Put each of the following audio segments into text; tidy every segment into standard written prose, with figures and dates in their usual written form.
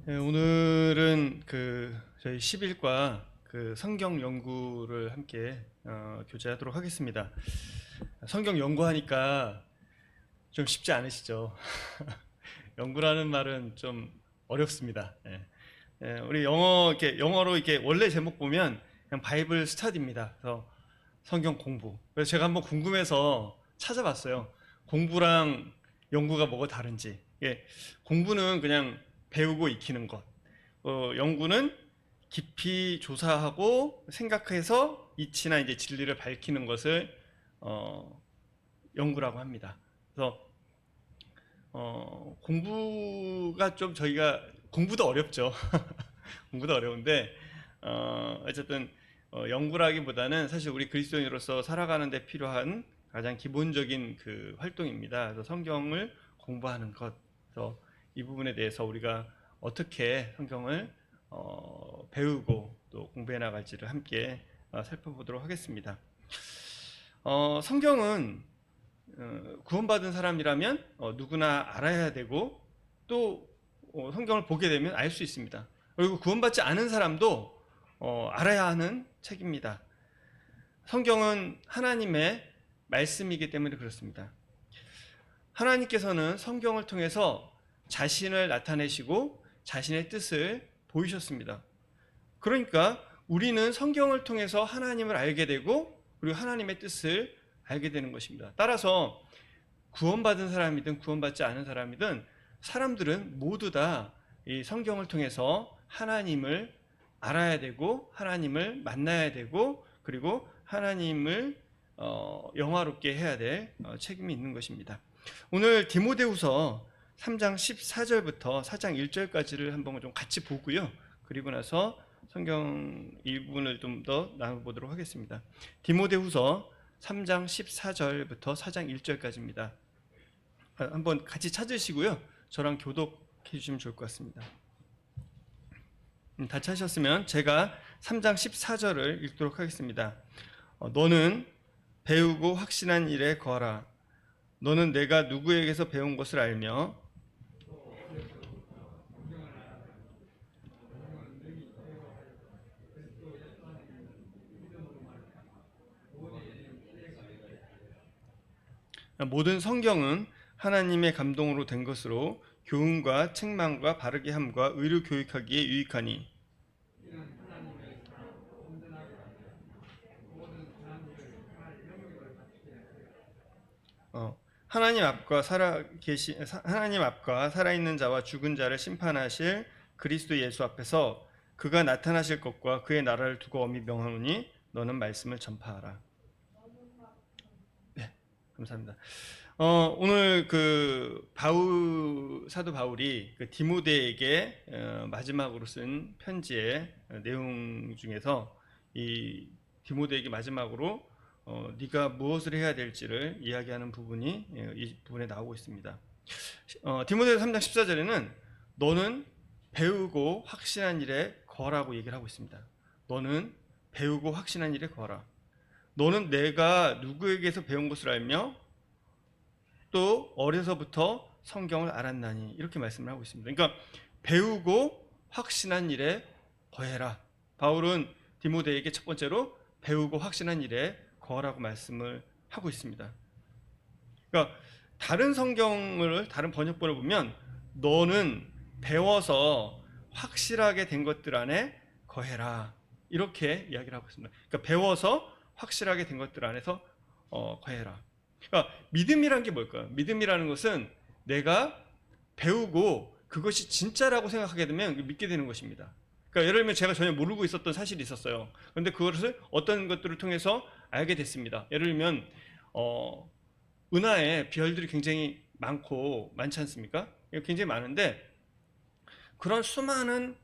네, 오늘은 저희 10일과 성경 연구를 함께 교제하도록 하겠습니다. 성경 연구하니까 좀 쉽지 않으시죠? 연구라는 말은 좀 어렵습니다. 우리 영어로 이렇게 원래 제목 보면 그냥 바이블 스터디입니다. 그래서 성경 공부. 그래서 제가 한번 궁금해서 찾아봤어요. 공부랑 연구가 뭐가 다른지. 공부는 그냥 배우고 익히는 것. 연구는 깊이 조사하고 생각해서 이치나 이제 진리를 밝히는 것을 연구라고 합니다. 그래서 공부가 좀 저희가 공부도 어렵죠. 공부도 어려운데 어쨌든 연구라기보다는 사실 우리 그리스도인으로서 살아가는 데 필요한 가장 기본적인 활동입니다. 그래서 성경을 공부하는 것. 그래서 이 부분에 대해서 우리가 어떻게 성경을 배우고 또 공부해 나갈지를 함께 살펴보도록 하겠습니다. 성경은 구원받은 사람이라면 누구나 알아야 되고 또 성경을 보게 되면 알 수 있습니다. 그리고 구원받지 않은 사람도 알아야 하는 책입니다. 성경은 하나님의 말씀이기 때문에 그렇습니다. 하나님께서는 성경을 통해서 자신을 나타내시고 자신의 뜻을 보이셨습니다. 그러니까 우리는 성경을 통해서 하나님을 알게 되고 그리고 하나님의 뜻을 알게 되는 것입니다. 따라서 구원받은 사람이든 구원받지 않은 사람이든 사람들은 모두 다 이 성경을 통해서 하나님을 알아야 되고 하나님을 만나야 되고 그리고 하나님을 영화롭게 해야 될 책임이 있는 것입니다. 오늘 디모데후서 3장 14절부터 4장 1절까지를 한번 좀 같이 보고요. 그리고 나서 성경 일부분을 좀 더 나눠보도록 하겠습니다. 디모데후서 3장 14절부터 4장 1절까지입니다. 한번 같이 찾으시고요. 저랑 교독해 주시면 좋을 것 같습니다. 다 찾으셨으면 제가 3장 14절을 읽도록 하겠습니다. 너는 배우고 확신한 일에 거하라. 너는 내가 누구에게서 배운 것을 알며 모든 성경은 하나님의 감동으로 된 것으로 교훈과 책망과 바르게 함과 의로 교육하기에 유익하니 하나님 앞과 살아있는 자와 죽은 자를 심판하실 그리스도 예수 앞에서 그가 나타나실 것과 그의 나라를 두고 엄히 명하노니 너는 말씀을 전파하라. 네, 감사합니다. 오늘 사도 바울이 디모데에게 마지막으로 쓴 편지의 내용 중에서 이 디모데에게 마지막으로 네가 무엇을 해야 될지를 이야기하는 부분이 이 부분에 나오고 있습니다. 디모데서 3장 14절에는 너는 배우고 확신한 일에 거라고 얘기를 하고 있습니다. 너는 배우고 확신한 일에 거라. 너는 내가 누구에게서 배운 것을 알며 또 어려서부터 성경을 알았나니 이렇게 말씀을 하고 있습니다. 그러니까 배우고 확신한 일에 거해라. 바울은 디모데에게 첫 번째로 배우고 확신한 일에 거하라고 말씀을 하고 있습니다. 그러니까 다른 성경을 다른 번역본을 보면 너는 배워서 확실하게 된 것들 안에 거해라 이렇게 이야기를 하고 있습니다. 그러니까 배워서 확실하게 된 것들 안에서 거해라. 그러니까 믿음이란 게 뭘까요? 믿음이라는 것은 내가 배우고 그것이 진짜라고 생각하게 되면 믿게 되는 것입니다. 그러니까 예를 들면 제가 전혀 모르고 있었던 사실이 있었어요. 그런데 그것을 어떤 것들을 통해서 알게 됐습니다. 예를 들면 은하에 별들이 굉장히 많지 않습니까? 굉장히 많은데 그런 수많은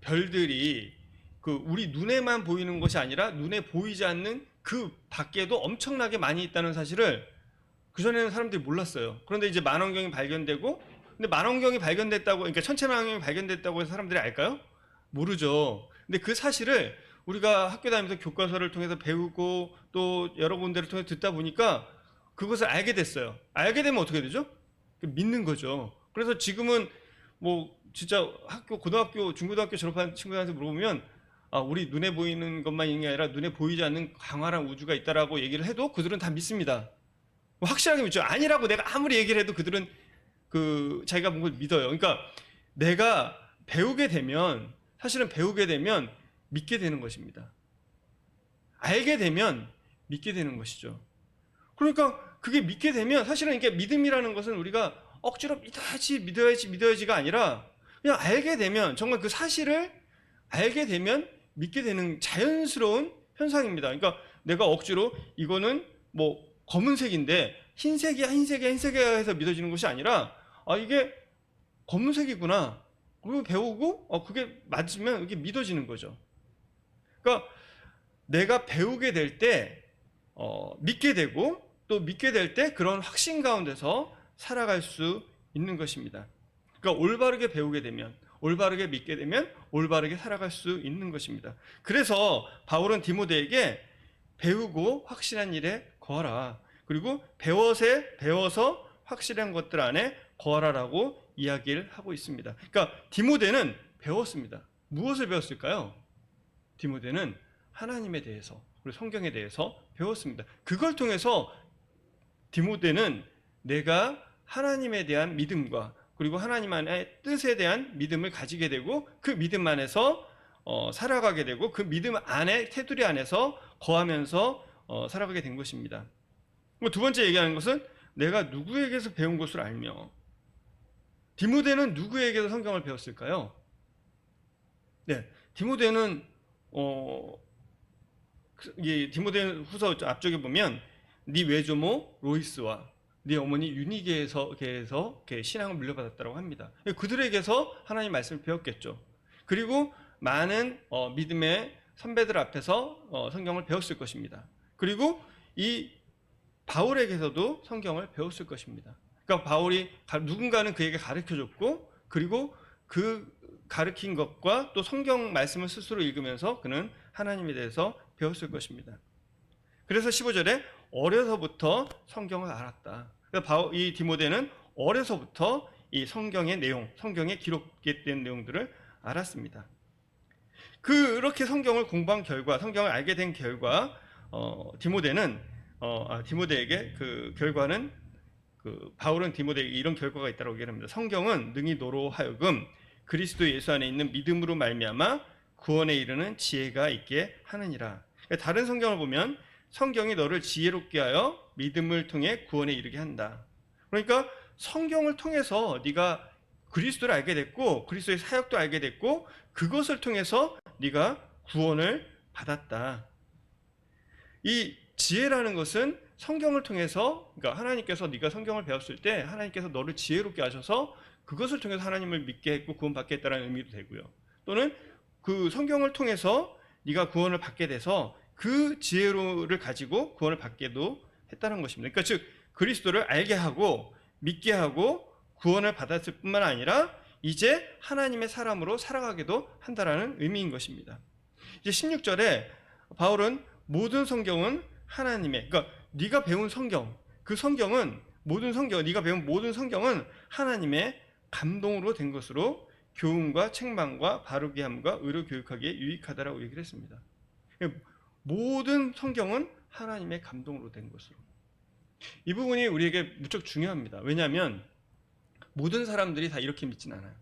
별들이 우리 눈에만 보이는 것이 아니라 눈에 보이지 않는 그 밖에도 엄청나게 많이 있다는 사실을 그전에는 사람들이 몰랐어요. 그런데 이제 만원경이 발견되고, 근데 만원경이 발견됐다고, 그러니까 천체만원경이 발견됐다고 해서 사람들이 알까요? 모르죠. 근데 그 사실을 우리가 학교 다니면서 교과서를 통해서 배우고 또 여러 군데를 통해서 듣다 보니까 그것을 알게 됐어요. 알게 되면 어떻게 되죠? 믿는 거죠. 그래서 지금은 뭐 진짜 고등학교, 중고등학교 졸업한 친구들한테 물어보면 우리 눈에 보이는 것만 있는 게 아니라 눈에 보이지 않는 광활한 우주가 있다라고 얘기를 해도 그들은 다 믿습니다. 뭐 확실하게 믿죠. 아니라고 내가 아무리 얘기를 해도 그들은 자기가 본 걸 믿어요. 그러니까 내가 사실은 배우게 되면 믿게 되는 것입니다. 알게 되면 믿게 되는 것이죠. 그러니까 그게 믿게 되면 사실은 이게 믿음이라는 것은 우리가 억지로 믿어야지가 아니라 그냥 알게 되면 정말 그 사실을 알게 되면 믿게 되는 자연스러운 현상입니다. 그러니까 내가 억지로 이거는 뭐 검은색인데 흰색이야 해서 믿어지는 것이 아니라 이게 검은색이구나. 그리고 배우고 그게 맞으면 이게 믿어지는 거죠. 그러니까 내가 배우게 될 때 믿게 되고 또 믿게 될 때 그런 확신 가운데서 살아갈 수 있는 것입니다. 그러니까 올바르게 배우게 되면, 올바르게 믿게 되면 올바르게 살아갈 수 있는 것입니다. 그래서 바울은 디모데에게 배우고 확실한 일에 거하라. 그리고 배워서 확실한 것들 안에 거하라라고 이야기를 하고 있습니다. 그러니까 디모데는 배웠습니다. 무엇을 배웠을까요? 디모데는 하나님에 대해서 그리고 성경에 대해서 배웠습니다. 그걸 통해서 디모데는 내가 하나님에 대한 믿음과 그리고 하나님 안의 뜻에 대한 믿음을 가지게 되고 그 믿음 안에서 살아가게 되고 그 믿음 안에 테두리 안에서 거하면서 살아가게 된 것입니다. 두 번째 얘기하는 것은 내가 누구에게서 배운 것을 알며. 디모데는 누구에게서 성경을 배웠을까요? 네, 디모데는 디모데후서 앞쪽에 보면 네 외조모 로이스와 네 어머니 유니게에서 신앙을 물려받았다고 합니다. 그들에게서 하나님 말씀을 배웠겠죠. 그리고 많은 믿음의 선배들 앞에서 성경을 배웠을 것입니다. 그리고 이 바울에게서도 성경을 배웠을 것입니다. 그러니까 바울이 누군가는 그에게 가르쳐줬고 그리고 그 가르친 것과 또 성경 말씀을 스스로 읽으면서 그는 하나님에 대해서 배웠을 것입니다. 그래서 15절에 어려서부터 성경을 알았다. 이 디모데는 어려서부터 이 성경의 내용, 성경에 기록된 내용들을 알았습니다. 그렇게 성경을 공부한 결과, 성경을 알게 된 결과, 디모데에게 그 결과는 바울은 디모데에게 이런 결과가 있다고 얘기합니다. 성경은 능히 너로 하여금 그리스도 예수 안에 있는 믿음으로 말미암아 구원에 이르는 지혜가 있게 하느니라. 다른 성경을 보면 성경이 너를 지혜롭게 하여 믿음을 통해 구원에 이르게 한다. 그러니까 성경을 통해서 네가 그리스도를 알게 됐고 그리스도의 사역도 알게 됐고 그것을 통해서 네가 구원을 받았다. 이 지혜라는 것은 성경을 통해서, 그러니까 하나님께서 네가 성경을 배웠을 때 하나님께서 너를 지혜롭게 하셔서 그것을 통해서 하나님을 믿게 했고 구원받게 했다는 의미도 되고요. 또는 그 성경을 통해서 네가 구원을 받게 돼서 그 지혜를 가지고 구원을 받게도 했다는 것입니다. 그러니까 즉 그리스도를 알게 하고 믿게 하고 구원을 받았을 뿐만 아니라 이제 하나님의 사람으로 살아가게도 한다라는 의미인 것입니다. 이제 16절에 바울은 모든 성경은 하나님의, 그러니까 네가 배운 성경, 그 성경은 네가 배운 모든 성경은 하나님의 감동으로 된 것으로 교훈과 책망과 바르게 함과 의로 교육하기에 유익하다라고 얘기를 했습니다. 모든 성경은 하나님의 감동으로 된 것으로. 이 부분이 우리에게 무척 중요합니다. 왜냐하면 모든 사람들이 다 이렇게 믿진 않아요.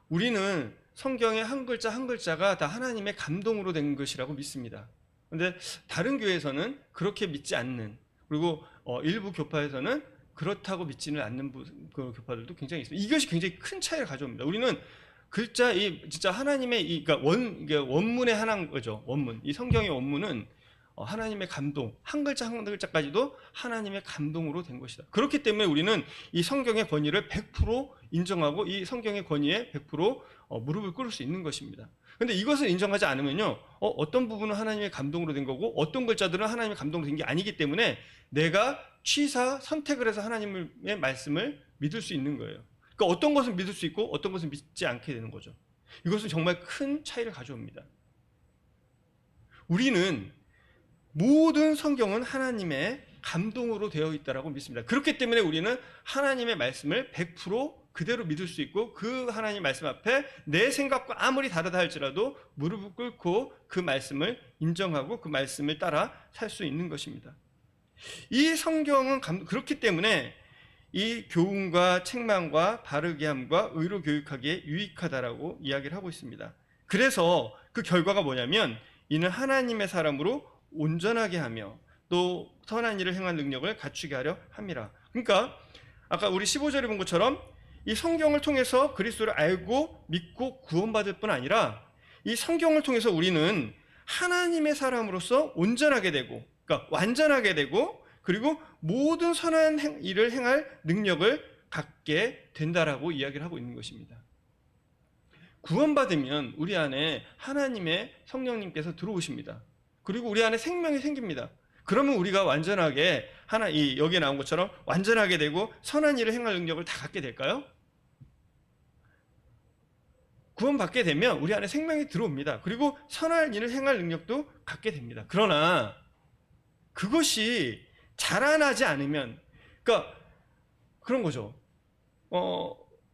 우리는 성경의 한 글자 한 글자가 다 하나님의 감동으로 된 것이라고 믿습니다. 그런데 다른 교회에서는 그렇게 믿지 않는, 그리고 일부 교파에서는 그렇다고 믿지는 않는 그 교파들도 굉장히 있습니다. 이것이 굉장히 큰 차이를 가져옵니다. 우리는 글자, 진짜 하나님의 그러니까 원문의 하나인 거죠. 원문. 이 성경의 원문은 하나님의 감동, 한 글자 한 글자까지도 하나님의 감동으로 된 것이다. 그렇기 때문에 우리는 이 성경의 권위를 100% 인정하고 이 성경의 권위에 100% 무릎을 꿇을 수 있는 것입니다. 그런데 이것을 인정하지 않으면요, 어떤 부분은 하나님의 감동으로 된 거고 어떤 글자들은 하나님의 감동으로 된 게 아니기 때문에 내가 선택을 해서 하나님의 말씀을 믿을 수 있는 거예요. 그러니까 어떤 것은 믿을 수 있고 어떤 것은 믿지 않게 되는 거죠. 이것은 정말 큰 차이를 가져옵니다. 우리는 모든 성경은 하나님의 감동으로 되어 있다고 믿습니다. 그렇기 때문에 우리는 하나님의 말씀을 100% 그대로 믿을 수 있고 그 하나님 말씀 앞에 내 생각과 아무리 다르다 할지라도 무릎을 꿇고 그 말씀을 인정하고 그 말씀을 따라 살 수 있는 것입니다. 이 성경은 그렇기 때문에 이 교훈과 책망과 바르게 함과 의로 교육하기에 유익하다라고 이야기를 하고 있습니다. 그래서 그 결과가 뭐냐면 이는 하나님의 사람으로 온전하게 하며 또 선한 일을 행할 능력을 갖추게 하려 함이라. 그러니까 아까 우리 15절에 본 것처럼 이 성경을 통해서 그리스도를 알고 믿고 구원받을 뿐 아니라 이 성경을 통해서 우리는 하나님의 사람으로서 온전하게 되고, 그러니까 완전하게 되고, 그리고 모든 선한 일을 행할 능력을 갖게 된다라고 이야기를 하고 있는 것입니다. 구원받으면 우리 안에 하나님의 성령님께서 들어오십니다. 그리고 우리 안에 생명이 생깁니다. 그러면 우리가 완전하게 여기에 나온 것처럼 완전하게 되고 선한 일을 행할 능력을 다 갖게 될까요? 구원받게 되면 우리 안에 생명이 들어옵니다. 그리고 선한 일을 행할 능력도 갖게 됩니다. 그러나 그것이 자라나지 않으면, 그러니까 그런 거죠.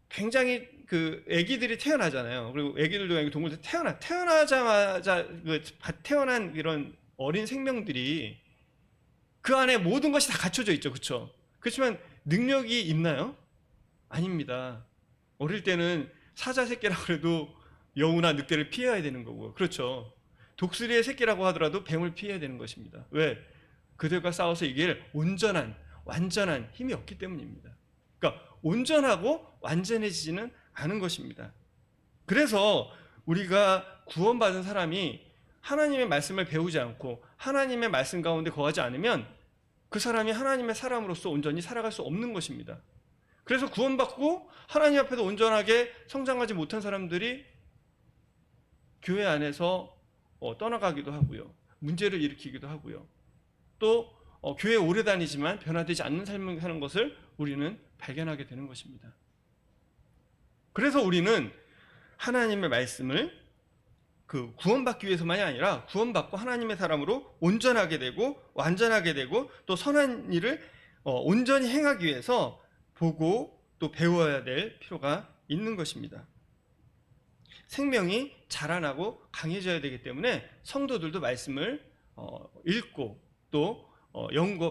굉장히 그 아기들이 태어나잖아요. 그리고 아기들도 동물들 태어나자마자 태어난 이런 어린 생명들이 그 안에 모든 것이 다 갖춰져 있죠. 그렇죠? 그렇지만 능력이 있나요? 아닙니다. 어릴 때는 사자 새끼라고 해도 여우나 늑대를 피해야 되는 거고요. 그렇죠? 독수리의 새끼라고 하더라도 뱀을 피해야 되는 것입니다. 왜? 그들과 싸워서 이길 온전한 완전한 힘이 없기 때문입니다. 그러니까 온전하고 완전해지지는 않은 것입니다. 그래서 우리가 구원받은 사람이 하나님의 말씀을 배우지 않고 하나님의 말씀 가운데 거하지 않으면 그 사람이 하나님의 사람으로서 온전히 살아갈 수 없는 것입니다. 그래서 구원받고 하나님 앞에서 온전하게 성장하지 못한 사람들이 교회 안에서 떠나가기도 하고요. 문제를 일으키기도 하고요. 또 교회에 오래 다니지만 변화되지 않는 삶을 사는 것을 우리는 발견하게 되는 것입니다. 그래서 우리는 하나님의 말씀을 구원받기 위해서만이 아니라 구원받고 하나님의 사람으로 온전하게 되고 완전하게 되고 또 선한 일을 온전히 행하기 위해서 보고 또 배워야 될 필요가 있는 것입니다. 생명이 자라나고 강해져야 되기 때문에 성도들도 말씀을 읽고 또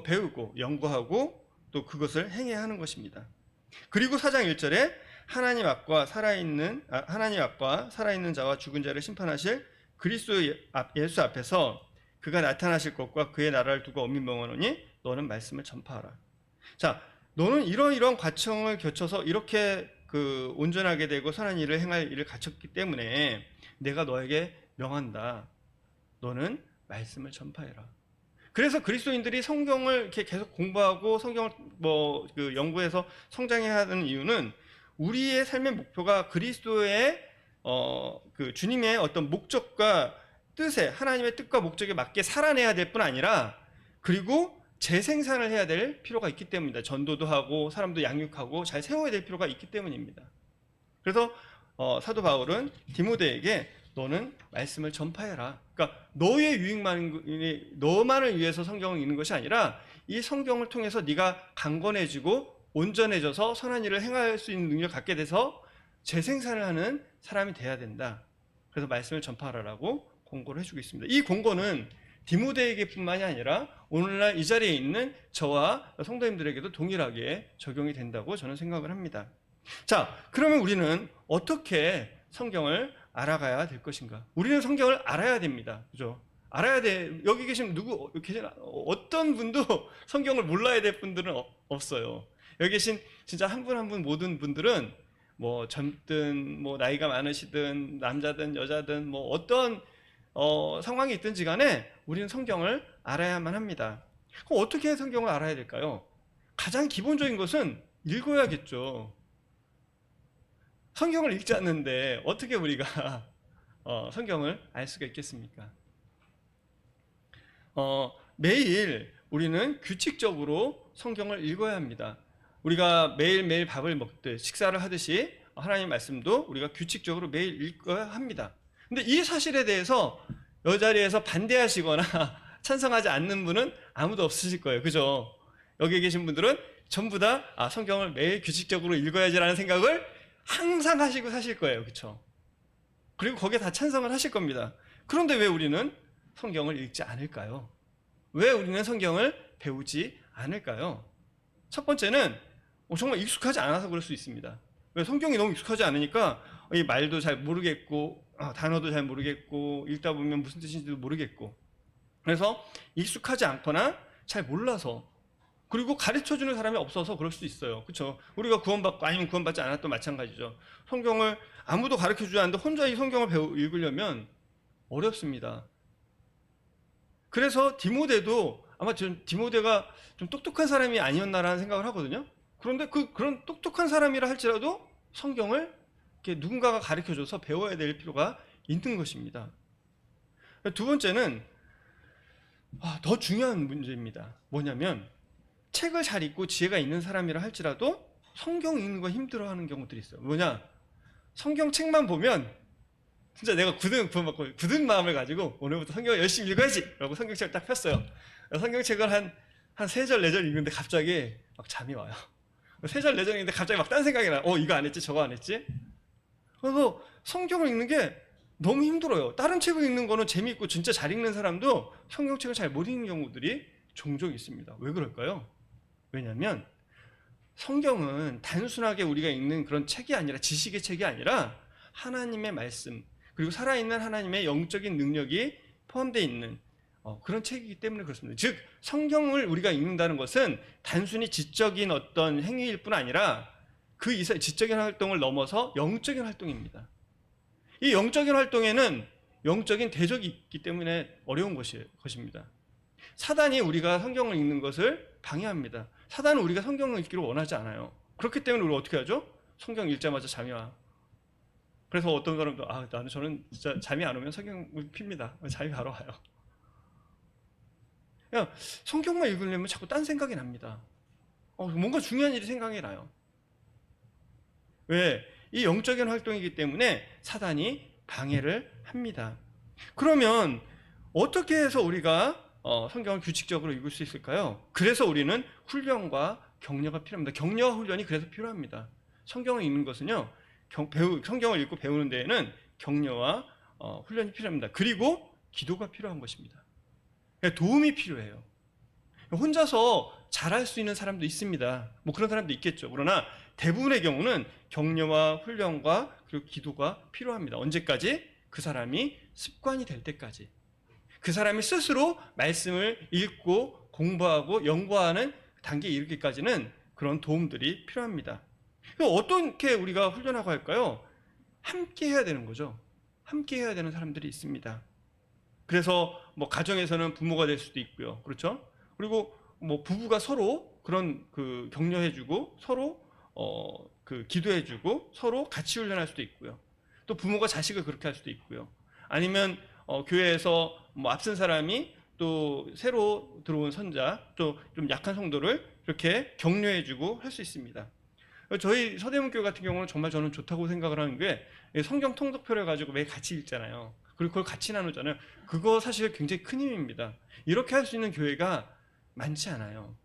배우고 연구하고 또 그것을 행해야 하는 것입니다. 그리고 4장 1절에 하나님 앞과 살아있는 자와 죽은 자를 심판하실 그리스도 예수 앞에서 그가 나타나실 것과 그의 나라를 두고 엄히 명하노니 너는 말씀을 전파하라. 자, 너는 이러이러한 과정을 거쳐서 이렇게 온전하게 되고 선한 일을 행할 일을 갖췄기 때문에 내가 너에게 명한다. 너는 말씀을 전파해라. 그래서 그리스도인들이 성경을 이렇게 계속 공부하고 성경을 연구해서 성장해야 하는 이유는 우리의 삶의 목표가 그리스도의 주님의 어떤 목적과 뜻에 하나님의 뜻과 목적에 맞게 살아내야 될 뿐 아니라 그리고 재생산을 해야 될 필요가 있기 때문입니다. 전도도 하고 사람도 양육하고 잘 세워야 될 필요가 있기 때문입니다. 그래서 사도 바울은 디모데에게 너는 말씀을 전파해라. 그러니까 너만을 위해서 성경을 읽는 것이 아니라 이 성경을 통해서 네가 강건해지고 온전해져서 선한 일을 행할 수 있는 능력을 갖게 돼서 재생산을 하는 사람이 돼야 된다. 그래서 말씀을 전파하라고 권고를 해주고 있습니다. 이 권고는 디모데에게뿐만이 아니라 오늘날 이 자리에 있는 저와 성도님들에게도 동일하게 적용이 된다고 저는 생각을 합니다. 자, 그러면 우리는 어떻게 성경을 알아가야 될 것인가? 우리는 성경을 알아야 됩니다. 그죠? 알아야 돼. 여기 계신 어떤 분도 성경을 몰라야 될 분들은 없어요. 여기 계신 진짜 한 분 한 분 모든 분들은 젊든 나이가 많으시든 남자든 여자든 어떤 상황이 있든지 간에 우리는 성경을 알아야만 합니다. 그럼 어떻게 성경을 알아야 될까요? 가장 기본적인 것은 읽어야겠죠. 성경을 읽지 않는데 어떻게 우리가 성경을 알 수가 있겠습니까? 매일 우리는 규칙적으로 성경을 읽어야 합니다. 우리가 매일매일 밥을 먹듯 식사를 하듯이 하나님의 말씀도 우리가 규칙적으로 매일 읽어야 합니다. 근데 이 사실에 대해서 이 자리에서 반대하시거나 찬성하지 않는 분은 아무도 없으실 거예요. 그죠? 여기 계신 분들은 전부 다 성경을 매일 규칙적으로 읽어야지라는 생각을 항상 하시고 사실 거예요. 그렇죠? 그리고 거기에 다 찬성을 하실 겁니다. 그런데 왜 우리는 성경을 읽지 않을까요? 왜 우리는 성경을 배우지 않을까요? 첫 번째는 정말 익숙하지 않아서 그럴 수 있습니다. 왜? 성경이 너무 익숙하지 않으니까 이 말도 잘 모르겠고 단어도 잘 모르겠고 읽다 보면 무슨 뜻인지도 모르겠고, 그래서 익숙하지 않거나 잘 몰라서, 그리고 가르쳐주는 사람이 없어서 그럴 수도 있어요. 그렇죠? 우리가 구원받고 아니면 구원받지 않았도 마찬가지죠. 성경을 아무도 가르쳐주지 않는데 혼자 이 성경을 읽으려면 어렵습니다. 그래서 디모데도 아마 디모데가 좀 똑똑한 사람이 아니었나라는 생각을 하거든요. 그런데 그런 똑똑한 사람이라 할지라도 성경을 이렇게 누군가가 가르쳐줘서 배워야 될 필요가 있는 것입니다. 두 번째는 더 중요한 문제입니다. 뭐냐면 책을 잘 읽고 지혜가 있는 사람이라 할지라도 성경 읽는 거 힘들어하는 경우들이 있어요. 뭐냐? 성경 책만 보면 진짜 내가 굳은 마음을 가지고 오늘부터 성경을 열심히 읽어야지 라고 성경책을 딱 폈어요. 성경책을 한 3절 4절 읽는데 갑자기 막 잠이 와요. 3절 4절 읽는데 갑자기 막 딴 생각이 나요. 이거 안 했지 저거 안 했지. 그래서 성경을 읽는 게 너무 힘들어요. 다른 책을 읽는 거는 재미있고 진짜 잘 읽는 사람도 성경책을 잘 못 읽는 경우들이 종종 있습니다. 왜 그럴까요? 왜냐하면 성경은 단순하게 우리가 읽는 그런 책이 아니라, 지식의 책이 아니라 하나님의 말씀, 그리고 살아있는 하나님의 영적인 능력이 포함되어 있는 그런 책이기 때문에 그렇습니다. 즉 성경을 우리가 읽는다는 것은 단순히 지적인 어떤 행위일 뿐 아니라 그 이상 지적인 활동을 넘어서 영적인 활동입니다. 이 영적인 활동에는 영적인 대적이 있기 때문에 어려운 것입니다. 사단이 우리가 성경을 읽는 것을 방해합니다. 사단은 우리가 성경을 읽기를 원하지 않아요. 그렇기 때문에 우리가 어떻게 하죠? 성경 읽자마자 잠이 와. 그래서 어떤 사람도 저는 진짜 잠이 안 오면 성경을 핍니다. 잠이 바로 와요. 그냥 성경만 읽으려면 자꾸 딴 생각이 납니다. 뭔가 중요한 일이 생각이 나요. 왜? 이 영적인 활동이기 때문에 사단이 방해를 합니다. 그러면 어떻게 해서 우리가 성경을 규칙적으로 읽을 수 있을까요? 그래서 우리는 훈련과 격려가 필요합니다. 격려와 훈련이 그래서 필요합니다. 성경을 읽는 것은요, 성경을 읽고 배우는 데에는 격려와 훈련이 필요합니다. 그리고 기도가 필요한 것입니다. 도움이 필요해요. 혼자서 잘할 수 있는 사람도 있습니다. 뭐 그런 사람도 있겠죠. 그러나 대부분의 경우는 격려와 훈련과 그리고 기도가 필요합니다. 언제까지? 그 사람이 습관이 될 때까지. 그 사람이 스스로 말씀을 읽고 공부하고 연구하는 단계에 이르기까지는 그런 도움들이 필요합니다. 어떻게 우리가 훈련하고 할까요? 함께 해야 되는 거죠. 함께 해야 되는 사람들이 있습니다. 그래서 뭐 가정에서는 부모가 될 수도 있고요. 그렇죠? 그리고 뭐 부부가 서로 그런 격려해주고 서로 기도해주고 서로 같이 훈련할 수도 있고요. 또 부모가 자식을 그렇게 할 수도 있고요. 아니면 교회에서 뭐 앞선 사람이 또 새로 들어온 선자, 또 좀 약한 성도를 이렇게 격려해주고 할 수 있습니다. 저희 서대문교회 같은 경우는 정말 저는 좋다고 생각을 하는 게 성경 통독표를 가지고 매일 같이 읽잖아요. 그리고 그걸 같이 나누잖아요. 그거 사실 굉장히 큰 힘입니다. 이렇게 할 수 있는 교회가 많지 않아요.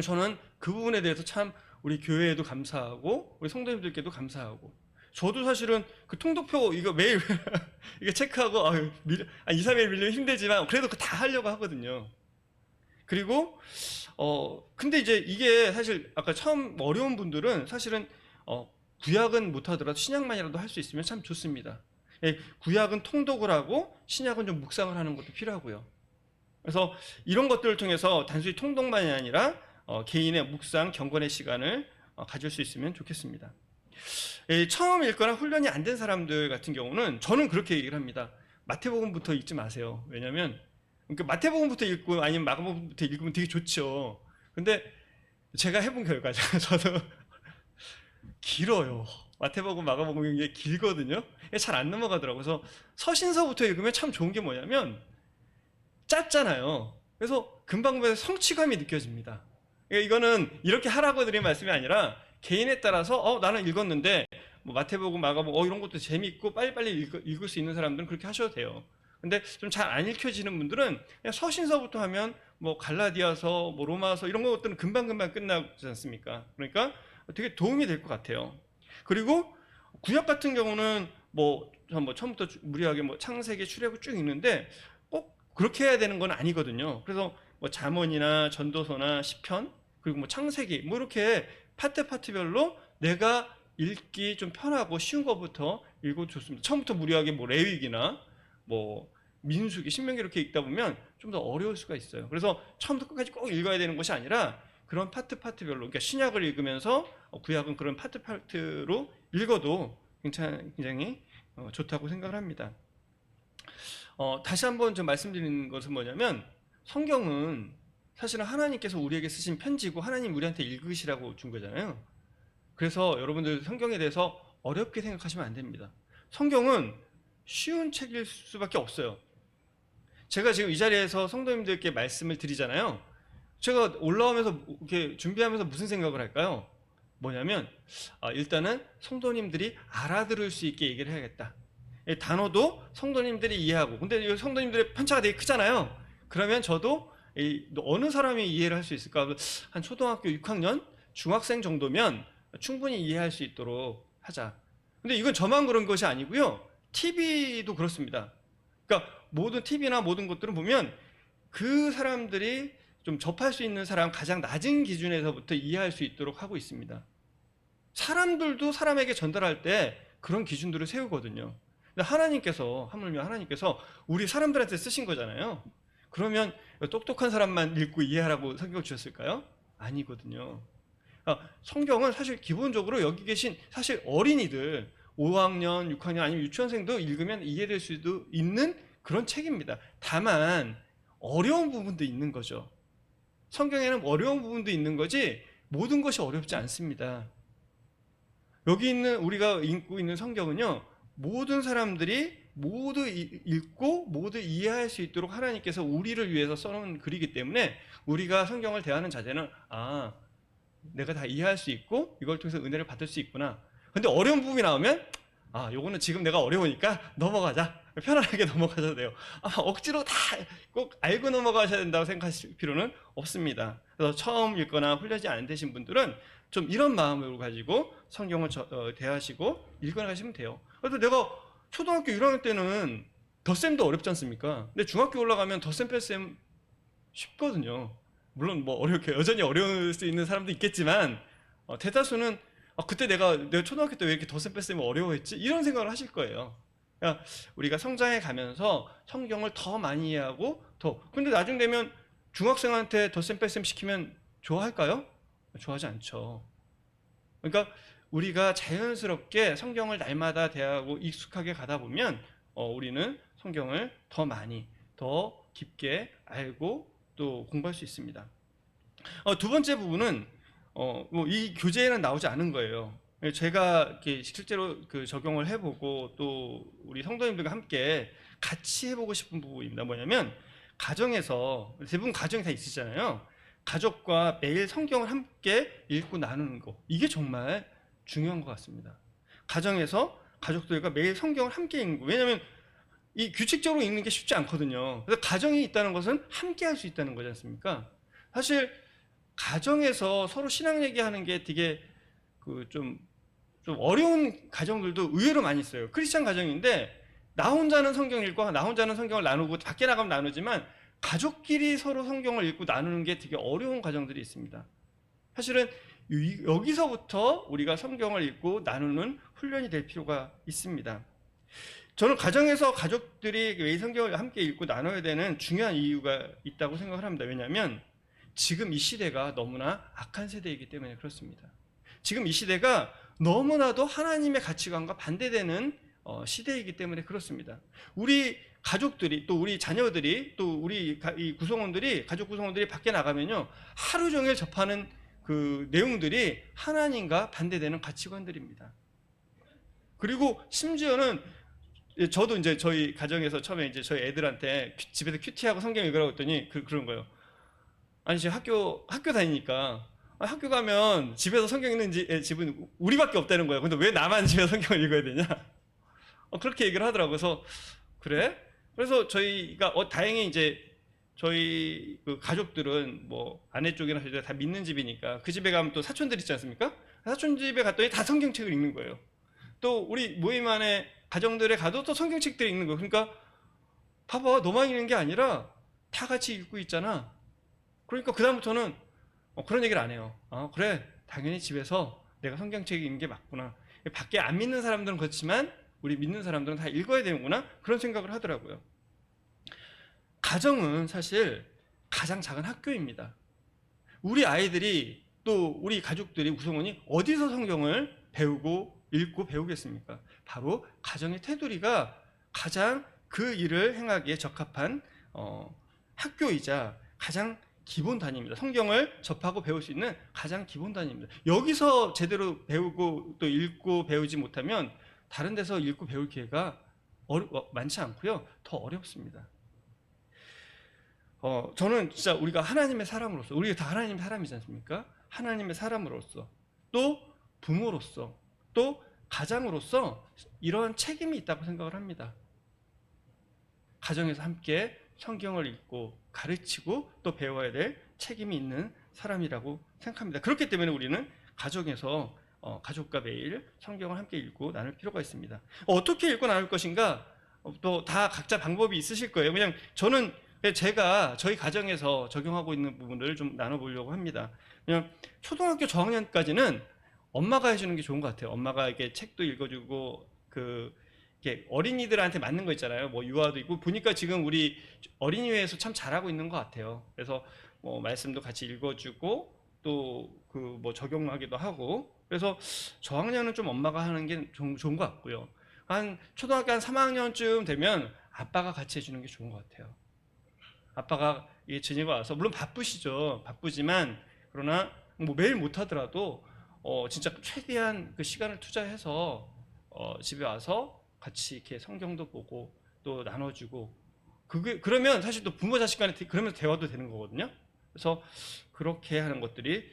저는 그 부분에 대해서 참 우리 교회에도 감사하고 우리 성도님들께도 감사하고, 저도 사실은 그 통독표 이거 매일 이거 체크하고 2, 3일 밀리면 힘들지만 그래도 그거 다 하려고 하거든요. 그리고 근데 이제 이게 사실 아까 처음 어려운 분들은 사실은 구약은 못하더라도 신약만이라도 할 수 있으면 참 좋습니다. 구약은 통독을 하고 신약은 좀 묵상을 하는 것도 필요하고요. 그래서 이런 것들을 통해서 단순히 통독만이 아니라 개인의 묵상, 경건의 시간을 가질 수 있으면 좋겠습니다. 처음 읽거나 훈련이 안 된 사람들 같은 경우는 저는 그렇게 얘기를 합니다. 마태복음부터 읽지 마세요. 왜냐하면 마태복음부터 읽고 아니면 마가복음부터 읽으면 되게 좋죠. 근데 제가 해본 결과죠. 저도 길어요. 마태복음, 마가복음 이게 길거든요. 잘 안 넘어가더라고요. 그래서 서신서부터 읽으면 참 좋은 게 뭐냐면 짧잖아요. 그래서 금방 보면 성취감이 느껴집니다. 이거는 이렇게 하라고 드린 말씀이 아니라 개인에 따라서 나는 읽었는데 뭐 마태복음, 마가복음 이런 것도 재밌고 빨리빨리 읽을 수 있는 사람들은 그렇게 하셔도 돼요. 근데 좀 잘 안 읽혀지는 분들은 그냥 서신서부터 하면 뭐 갈라디아서, 뭐 로마서 이런 것들은 금방금방 끝나지 않습니까? 그러니까 되게 도움이 될 것 같아요. 그리고 구약 같은 경우는 뭐 처음부터 무리하게 뭐 창세기, 출애굽 쭉 읽는데 꼭 그렇게 해야 되는 건 아니거든요. 그래서 뭐 잠언이나 전도서나 시편, 그리고 뭐 창세기 뭐 이렇게 파트별로 내가 읽기 좀 편하고 쉬운 것부터 읽어도 좋습니다. 처음부터 무리하게 뭐 레위기나 뭐 민수기, 신명기 이렇게 읽다 보면 좀 더 어려울 수가 있어요. 그래서 처음부터 끝까지 꼭 읽어야 되는 것이 아니라 그런 파트별로, 그러니까 신약을 읽으면서 구약은 그런 파트로 읽어도 굉장히 좋다고 생각을 합니다. 다시 한번 좀 말씀드리는 것은 뭐냐면, 성경은 사실은 하나님께서 우리에게 쓰신 편지고 하나님 우리한테 읽으시라고 준 거잖아요. 그래서 여러분들 성경에 대해서 어렵게 생각하시면 안 됩니다. 성경은 쉬운 책일 수밖에 없어요. 제가 지금 이 자리에서 성도님들께 말씀을 드리잖아요. 제가 올라오면서 이렇게 준비하면서 무슨 생각을 할까요? 뭐냐면, 일단은 성도님들이 알아들을 수 있게 얘기를 해야겠다. 단어도 성도님들이 이해하고, 근데 성도님들의 편차가 되게 크잖아요. 그러면 저도 어느 사람이 이해를 할 수 있을까? 한 초등학교 6학년, 중학생 정도면 충분히 이해할 수 있도록 하자. 근데 이건 저만 그런 것이 아니고요. TV도 그렇습니다. 그러니까 모든 TV나 모든 것들은 보면 그 사람들이 좀 접할 수 있는 사람 가장 낮은 기준에서부터 이해할 수 있도록 하고 있습니다. 사람들도 사람에게 전달할 때 그런 기준들을 세우거든요. 근데 하물며 하나님께서 우리 사람들한테 쓰신 거잖아요. 그러면 똑똑한 사람만 읽고 이해하라고 성경 주셨을까요? 아니거든요. 성경은 사실 기본적으로 여기 계신 사실 어린이들 5학년, 6학년 아니면 유치원생도 읽으면 이해될 수도 있는 그런 책입니다. 다만 어려운 부분도 있는 거죠. 성경에는 어려운 부분도 있는 거지 모든 것이 어렵지 않습니다. 여기 있는 우리가 읽고 있는 성경은요, 모든 사람들이 모두 읽고 모두 이해할 수 있도록 하나님께서 우리를 위해서 써놓은 글이기 때문에 우리가 성경을 대하는 자세는 내가 다 이해할 수 있고 이걸 통해서 은혜를 받을 수 있구나. 근데 어려운 부분이 나오면 요거는 지금 내가 어려우니까 넘어가자. 편안하게 넘어가셔도 돼요. 억지로 다 꼭 알고 넘어가셔야 된다고 생각하실 필요는 없습니다. 그래서 처음 읽거나 훈련이 안 되신 분들은 좀 이런 마음으로 가지고 성경을 대하시고 읽어가시면 돼요. 그래서 내가 초등학교 1학년 때는 덧셈도 어렵지 않습니까? 근데 중학교 올라가면 덧셈 뺄셈 쉽거든요. 물론 뭐 여전히 어려울 수 있는 사람도 있겠지만 대다수는 그때 내가 초등학교 때 왜 이렇게 덧셈 뺄셈이 어려워했지? 이런 생각을 하실 거예요. 그러니까 우리가 성장해 가면서 성경을 더 많이 이해하고 근데 나중 되면 중학생한테 덧셈 뺄셈 시키면 좋아할까요? 좋아하지 않죠. 그러니까 우리가 자연스럽게 성경을 날마다 대하고 익숙하게 가다 보면 우리는 성경을 더 많이 더 깊게 알고 또 공부할 수 있습니다. 두 번째 부분은 이 교재에는 나오지 않은 거예요. 제가 이렇게 실제로 적용을 해보고 또 우리 성도님들과 함께 같이 해보고 싶은 부분입니다. 뭐냐면 가정에서 대부분 가정이 다 있으시잖아요. 가족과 매일 성경을 함께 읽고 나누는 거, 이게 정말 중요한 것 같습니다. 가정에서 가족들과 매일 성경을 함께 읽는 거. 왜냐하면 이 규칙적으로 읽는 게 쉽지 않거든요. 그래서 가정이 있다는 것은 함께 할 수 있다는 거지 않습니까? 사실 가정에서 서로 신앙 얘기하는 게 되게 좀 어려운 가정들도 의외로 많이 있어요. 크리스찬 가정인데 나 혼자는 성경 읽고 나 혼자는 성경을 나누고 밖에 나가면 나누지만 가족끼리 서로 성경을 읽고 나누는 게 되게 어려운 가정들이 있습니다. 사실은 여기서부터 우리가 성경을 읽고 나누는 훈련이 될 필요가 있습니다. 저는 가정에서 가족들이 이 성경을 함께 읽고 나눠야 되는 중요한 이유가 있다고 생각을 합니다. 왜냐하면 지금 이 시대가 너무나 악한 세대이기 때문에 그렇습니다. 지금 이 시대가 너무나도 하나님의 가치관과 반대되는 시대이기 때문에 그렇습니다. 우리 가족들이 또 우리 자녀들이 또 우리 이 구성원들이 가족 구성원들이 밖에 나가면요 하루 종일 접하는 그 내용들이 하나님과 반대되는 가치관들입니다. 그리고 심지어는 저도 이제 저희 가정에서 처음에 이제 저희 애들한테 집에서 큐티하고 성경 읽으라고 했더니 그런 거예요. 아니 지금 학교 다니니까 학교 가면 집에서 성경 읽는 집은 우리밖에 없다는 거예요. 근데 왜 나만 집에서 성경을 읽어야 되냐? 그렇게 얘기를 하더라고요. 그래서 그래? 그래서 저희가 다행히 이제 저희 그 가족들은 뭐 아내 쪽이나 저희가 다 믿는 집이니까 그 집에 가면 또 사촌들 있지 않습니까? 사촌 집에 갔더니 다 성경책을 읽는 거예요. 또 우리 모임 안에 가정들에 가도 또 성경책들을 읽는 거예요. 그러니까 봐봐, 너만 읽는 게 아니라 다 같이 읽고 있잖아. 그러니까 그다음부터는 그런 얘기를 안 해요. 그래, 당연히 집에서 내가 성경책 읽는 게 맞구나. 밖에 안 믿는 사람들은 그렇지만 우리 믿는 사람들은 다 읽어야 되는구나, 그런 생각을 하더라고요. 가정은 사실 가장 작은 학교입니다. 우리 아이들이 또 우리 가족들이 구성원이 어디서 성경을 배우고 읽고 배우겠습니까? 바로 가정의 테두리가 가장 그 일을 행하기에 적합한 학교이자 가장 기본 단위입니다. 성경을 접하고 배울 수 있는 가장 기본 단위입니다. 여기서 제대로 배우고 또 읽고 배우지 못하면 다른 데서 읽고 배울 기회가 많지 않고요. 더 어렵습니다. 저는 진짜 우리가 하나님의 사람으로서, 우리가 다 하나님의 사람이지 않습니까? 하나님의 사람으로서, 또 부모로서, 또 가장으로서 이런 책임이 있다고 생각을 합니다. 가정에서 함께 성경을 읽고 가르치고 또 배워야 될 책임이 있는 사람이라고 생각합니다. 그렇기 때문에 우리는 가정에서 가족과 매일 성경을 함께 읽고 나눌 필요가 있습니다. 어떻게 읽고 나눌 것인가? 또 다 각자 방법이 있으실 거예요. 그냥 저는 제가 저희 가정에서 적용하고 있는 부분들을 좀 나눠보려고 합니다. 그냥 초등학교 저학년까지는 엄마가 해주는 게 좋은 것 같아요. 엄마가 이렇게 책도 읽어주고 이렇게 어린이들한테 맞는 거 있잖아요. 뭐 유아도 있고 보니까 지금 우리 어린이회에서 참 잘하고 있는 것 같아요. 그래서 뭐 말씀도 같이 읽어주고 또 그 뭐 적용하기도 하고, 그래서 저학년은 좀 엄마가 하는 게 좋은 것 같고요. 한 초등학교 한 3학년쯤 되면 아빠가 같이 해주는 게 좋은 것 같아요. 아빠가 이게 저녁에 와서, 물론 바쁘시죠. 바쁘지만 그러나 뭐 매일 못 하더라도 진짜 최대한 그 시간을 투자해서 집에 와서 같이 이렇게 성경도 보고 또 나눠주고, 그러면 사실 또 부모 자식 간에 그러면서 대화도 되는 거거든요. 그래서 그렇게 하는 것들이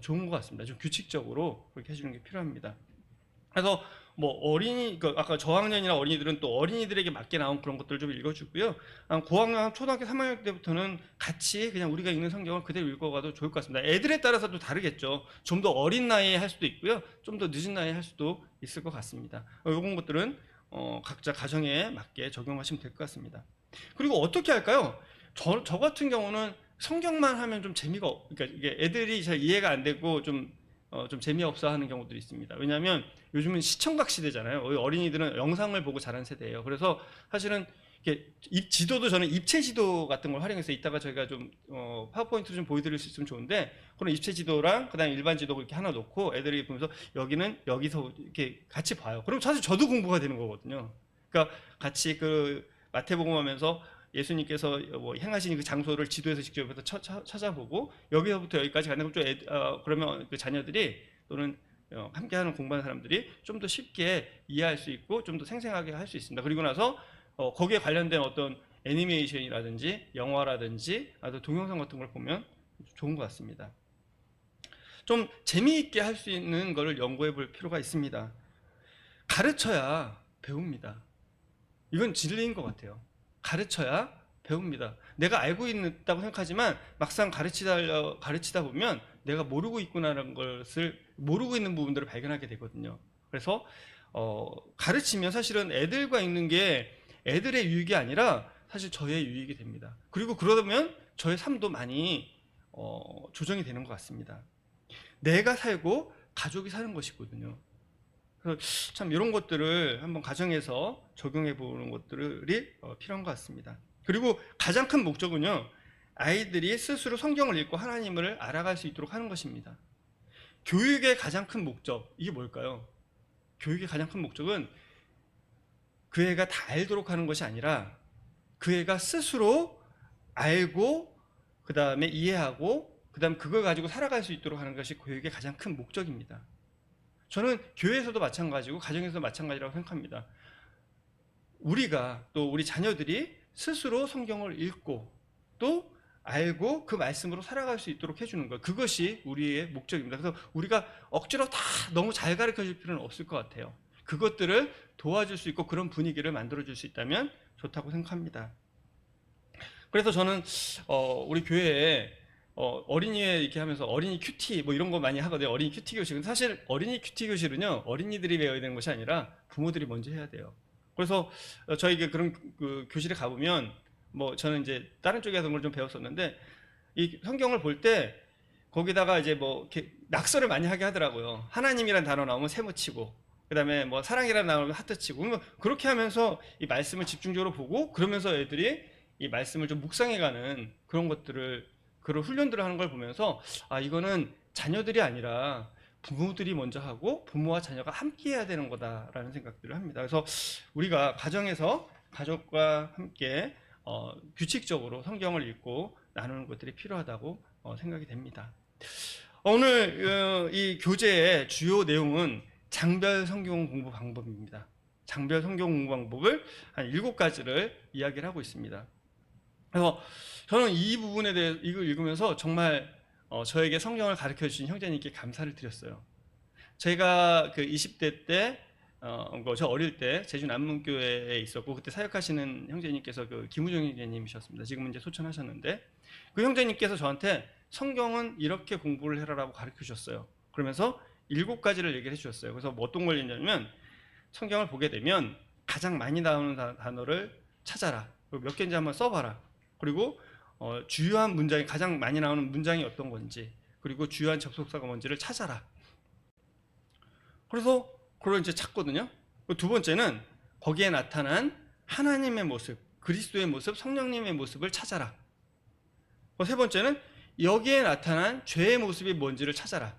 좋은 것 같습니다. 좀 규칙적으로 그렇게 해주는 게 필요합니다. 그래서 뭐 아까 저학년이나 어린이들은 또 어린이들에게 맞게 나온 그런 것들을 좀 읽어주고요. 고학년, 초등학교 3학년 때부터는 같이 그냥 우리가 읽는 성경을 그대로 읽어가도 좋을 것 같습니다. 애들에 따라서 또 다르겠죠. 좀 더 어린 나이에 할 수도 있고요. 좀 더 늦은 나이에 할 수도 있을 것 같습니다. 이런 것들은 각자 가정에 맞게 적용하시면 될 것 같습니다. 그리고 어떻게 할까요? 저 같은 경우는 성경만 하면 좀 그러니까 이게 애들이 잘 이해가 안 되고 좀 재미없어 하는 경우들이 있습니다. 왜냐하면 요즘은 시청각 시대잖아요. 어린이들은 영상을 보고 자란 세대예요. 그래서 사실은 이렇게 지도도 저는 입체 지도 같은 걸 활용해서 이따가 저희가 좀 파워포인트로 좀 보여드릴 수 있으면 좋은데, 그런 입체 지도랑 그다음 일반 지도 이렇게 하나 놓고 애들이 보면서 여기는 여기서 이렇게 같이 봐요. 그럼 사실 저도 공부가 되는 거거든요. 그러니까 같이 그 마태복음하면서 예수님께서 뭐 행하신 그 장소를 지도에서 직접 찾아보고 여기서부터 여기까지 가는 좀 그러면 그 자녀들이 또는 함께하는 공부하는 사람들이 좀 더 쉽게 이해할 수 있고 좀 더 생생하게 할 수 있습니다. 그리고 나서 거기에 관련된 어떤 애니메이션이라든지 영화라든지 아주 동영상 같은 걸 보면 좋은 것 같습니다. 좀 재미있게 할 수 있는 것을 연구해 볼 필요가 있습니다. 가르쳐야 배웁니다. 이건 진리인 것 같아요. 가르쳐야 배웁니다. 내가 알고 있다고 생각하지만 막상 가르치다 보면 내가 모르고 있구나라는 것을, 모르고 있는 부분들을 발견하게 되거든요. 그래서 가르치면 사실은 애들과 있는 게 애들의 유익이 아니라 사실 저의 유익이 됩니다. 그리고 그러면 저의 삶도 많이 조정이 되는 것 같습니다. 내가 살고 가족이 사는 것이거든요. 그래서 참 이런 것들을 한번 가정에서 적용해 보는 것들이 필요한 것 같습니다. 그리고 가장 큰 목적은요, 아이들이 스스로 성경을 읽고 하나님을 알아갈 수 있도록 하는 것입니다. 교육의 가장 큰 목적, 이게 뭘까요? 교육의 가장 큰 목적은 그 애가 다 알도록 하는 것이 아니라 그 애가 스스로 알고 그 다음에 이해하고 그 다음 그걸 가지고 살아갈 수 있도록 하는 것이 교육의 가장 큰 목적입니다. 저는 교회에서도 마찬가지고 가정에서도 마찬가지라고 생각합니다. 우리가 또 우리 자녀들이 스스로 성경을 읽고 또 알고 그 말씀으로 살아갈 수 있도록 해주는 것, 그것이 우리의 목적입니다. 그래서 우리가 억지로 다 너무 잘 가르쳐 줄 필요는 없을 것 같아요. 그것들을 도와줄 수 있고 그런 분위기를 만들어줄 수 있다면 좋다고 생각합니다. 그래서 저는 우리 교회에 어린이회 이렇게 하면서 어린이 큐티 뭐 이런 거 많이 하거든요. 어린이 큐티 교실은 사실 어린이 큐티 교실은요 어린이들이 배워야 되는 것이 아니라 부모들이 먼저 해야 돼요. 그래서 저희 그런 그 교실에 가보면 뭐 저는 이제 다른 쪽에서 그런 걸 좀 배웠었는데 이 성경을 볼 때 거기다가 이제 뭐 이렇게 낙서를 많이 하게 하더라고요. 하나님이란 단어 나오면 세모 치고 그다음에 뭐 사랑이란 단어 나오면 하트 치고 그렇게 하면서 이 말씀을 집중적으로 보고 그러면서 애들이 이 말씀을 좀 묵상해가는 그런 것들을 그런 훈련들을 하는 걸 보면서 아 이거는 자녀들이 아니라 부모들이 먼저 하고 부모와 자녀가 함께 해야 되는 거다라는 생각들을 합니다. 그래서 우리가 가정에서 가족과 함께 규칙적으로 성경을 읽고 나누는 것들이 필요하다고 생각이 됩니다. 오늘 이 교재의 주요 내용은 장별 성경 공부 방법입니다. 장별 성경 공부 방법을 한 7가지를 이야기를 하고 있습니다. 그래서 저는 이 부분에 대해 이걸 읽으면서 정말 저에게 성경을 가르쳐 주신 형제님께 감사를 드렸어요. 제가 그 20대 때 저 어릴 때 제주 남문교회에 있었고 그때 사역하시는 형제님께서 그 김우정 형제님이셨습니다. 지금은 이제 소천하셨는데 그 형제님께서 저한테 성경은 이렇게 공부를 해라라고 가르쳐 주셨어요. 그러면서 7가지를 얘기를 해주셨어요. 그래서 뭐 어떤 걸 얘기했냐면 성경을 보게 되면 가장 많이 나오는 단어를 찾아라. 그리고 몇 개인지 한번 써봐라. 그리고 주요한 문장이 가장 많이 나오는 문장이 어떤 건지 그리고 주요한 접속사가 뭔지를 찾아라. 그래서 그걸 이제 찾거든요. 두 번째는 거기에 나타난 하나님의 모습, 그리스도의 모습, 성령님의 모습을 찾아라. 세 번째는 여기에 나타난 죄의 모습이 뭔지를 찾아라.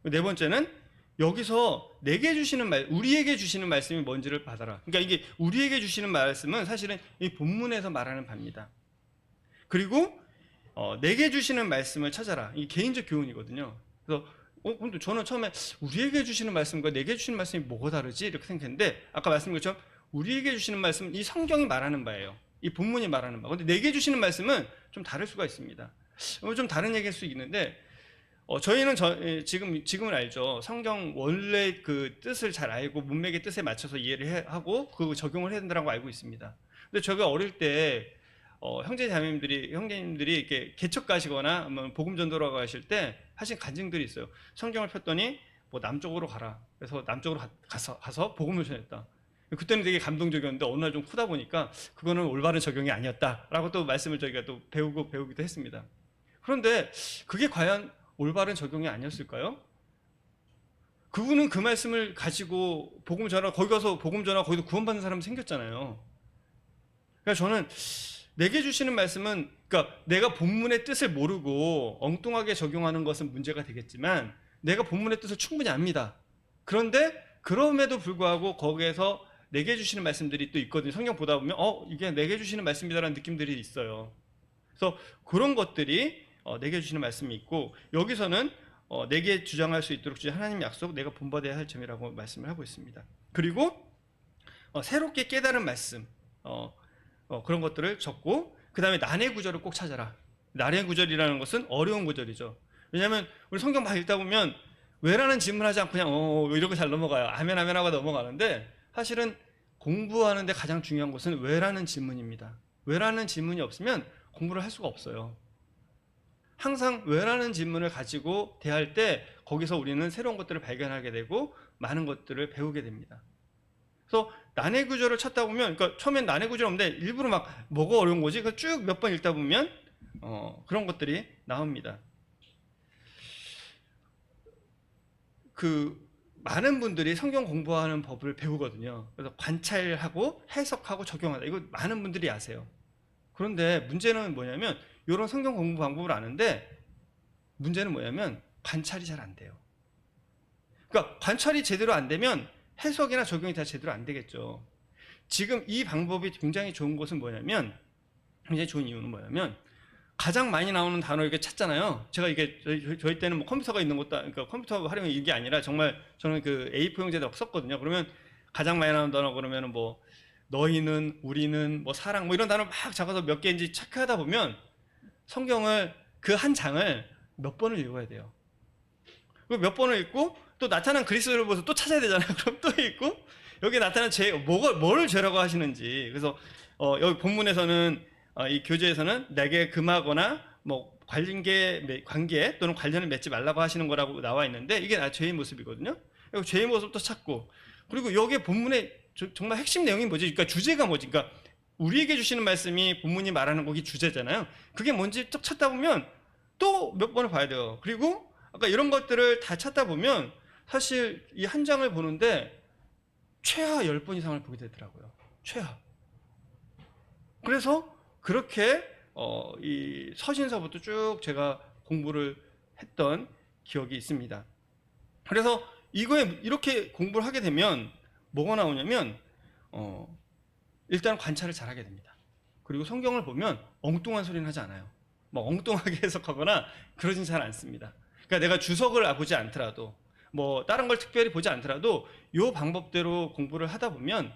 네 번째는 여기서 내게 주시는 우리에게 주시는 말씀이 뭔지를 받아라. 그러니까 이게 우리에게 주시는 말씀은 사실은 이 본문에서 말하는 바입니다. 그리고 내게 주시는 말씀을 찾아라. 이게 개인적 교훈이거든요. 그래서 근데 저는 처음에 우리에게 주시는 말씀과 내게 주시는 말씀이 뭐가 다르지? 이렇게 생각했는데 아까 말씀드린 것처럼 우리에게 주시는 말씀은 이 성경이 말하는 바예요. 이 본문이 말하는 바. 근데 내게 주시는 말씀은 좀 다를 수가 있습니다. 좀 다른 얘기일 수 있는데 저희는 지금은 알죠. 성경 원래 그 뜻을 잘 알고 문맥의 뜻에 맞춰서 이해를 하고 그 적용을 해야 된다고 알고 있습니다. 근데 저희가 어릴 때 형제님들이 이렇게 개척 가시거나 복음 전도라고 하실 때 하신 간증들이 있어요. 성경을 폈더니 뭐 남쪽으로 가라. 그래서 남쪽으로 가서 복음을 전했다. 그때는 되게 감동적이었는데 어느 날 좀 크다 보니까 그거는 올바른 적용이 아니었다라고 또 말씀을 저희가 또 배우기도 했습니다. 그런데 그게 과연 올바른 적용이 아니었을까요? 그분은 그 말씀을 가지고 복음 전하고 거기 가서 복음 전하고 거기서 구원받는 사람이 생겼잖아요. 그러니까 저는 내게 주시는 말씀은 그러니까 내가 본문의 뜻을 모르고 엉뚱하게 적용하는 것은 문제가 되겠지만 내가 본문의 뜻을 충분히 압니다. 그런데 그럼에도 불구하고 거기에서 내게 주시는 말씀들이 또 있거든요. 성경 보다 보면 이게 내게 주시는 말씀이다라는 느낌들이 있어요. 그래서 그런 것들이 내게 주시는 말씀이 있고 여기서는 내게 주장할 수 있도록 주신 하나님 약속 내가 본받아야 할 점이라고 말씀을 하고 있습니다. 그리고 새롭게 깨달은 말씀 그런 것들을 적고 그 다음에 난해 구절을 꼭 찾아라. 난해 구절이라는 것은 어려운 구절이죠. 왜냐하면 우리 성경 막 읽다 보면 왜라는 질문하지 않고 그냥 이러고 잘 넘어가요. 아멘 아멘 하고 넘어가는데 사실은 공부하는데 가장 중요한 것은 왜라는 질문입니다. 왜라는 질문이 없으면 공부를 할 수가 없어요. 항상 왜라는 질문을 가지고 대할 때 거기서 우리는 새로운 것들을 발견하게 되고 많은 것들을 배우게 됩니다. 그래서 난해 구절을 찾다 보면 그러니까 처음엔 난해 구절 없는데 일부러 막 뭐가 어려운 거지? 쭉 몇 번 읽다 보면 그런 것들이 나옵니다. 그 많은 분들이 성경 공부하는 법을 배우거든요. 그래서 관찰하고 해석하고 적용하다. 이거 많은 분들이 아세요. 그런데 문제는 뭐냐면 이런 성경 공부 방법을 아는데 문제는 뭐냐면 관찰이 잘 안 돼요. 그러니까 관찰이 제대로 안 되면 해석이나 적용이 다 제대로 안 되겠죠. 지금 이 방법이 굉장히 좋은 것은 뭐냐면 굉장히 좋은 이유는 뭐냐면 가장 많이 나오는 단어 이렇게 찾잖아요. 제가 이게 저희 때는 뭐 컴퓨터가 있는 것도 그러니까 컴퓨터 활용이 이게 아니라 정말 저는 그 A4 용지에다 썼거든요. 그러면 가장 많이 나오는 단어 그러면은 뭐 너희는 우리는 뭐 사랑 뭐 이런 단어 막 적어서 몇 개인지 체크하다 보면 성경을 그 한 장을 몇 번을 읽어야 돼요. 몇 번을 읽고 또 나타난 그리스도를 보면서 또 찾아야 되잖아요. 그럼 또 있고 여기 나타난 뭐를 죄라고 하시는지. 그래서 여기 본문에서는 이 교재에서는 내게 금하거나 뭐 관계 또는 관련을 맺지 말라고 하시는 거라고 나와 있는데 이게 죄의 모습이거든요. 그리고 죄의 모습도 찾고 그리고 여기 본문에 정말 핵심 내용이 뭐지? 그러니까 주제가 뭐지? 그러니까 우리에게 주시는 말씀이 본문이 말하는 거기 주제잖아요. 그게 뭔지 쭉 찾다 보면 또 몇 번을 봐야 돼요. 그리고 아까 이런 것들을 다 찾다 보면 사실 이 한 장을 보는데 최하 10번 이상을 보게 되더라고요. 최하. 그래서 그렇게 이 서신서부터 쭉 제가 공부를 했던 기억이 있습니다. 그래서 이거에 이렇게 공부를 하게 되면 뭐가 나오냐면 일단 관찰을 잘 하게 됩니다. 그리고 성경을 보면 엉뚱한 소리는 하지 않아요. 뭐 엉뚱하게 해석하거나 그러진 잘 않습니다. 그러니까 내가 주석을 보지 않더라도 뭐 다른 걸 특별히 보지 않더라도 이 방법대로 공부를 하다 보면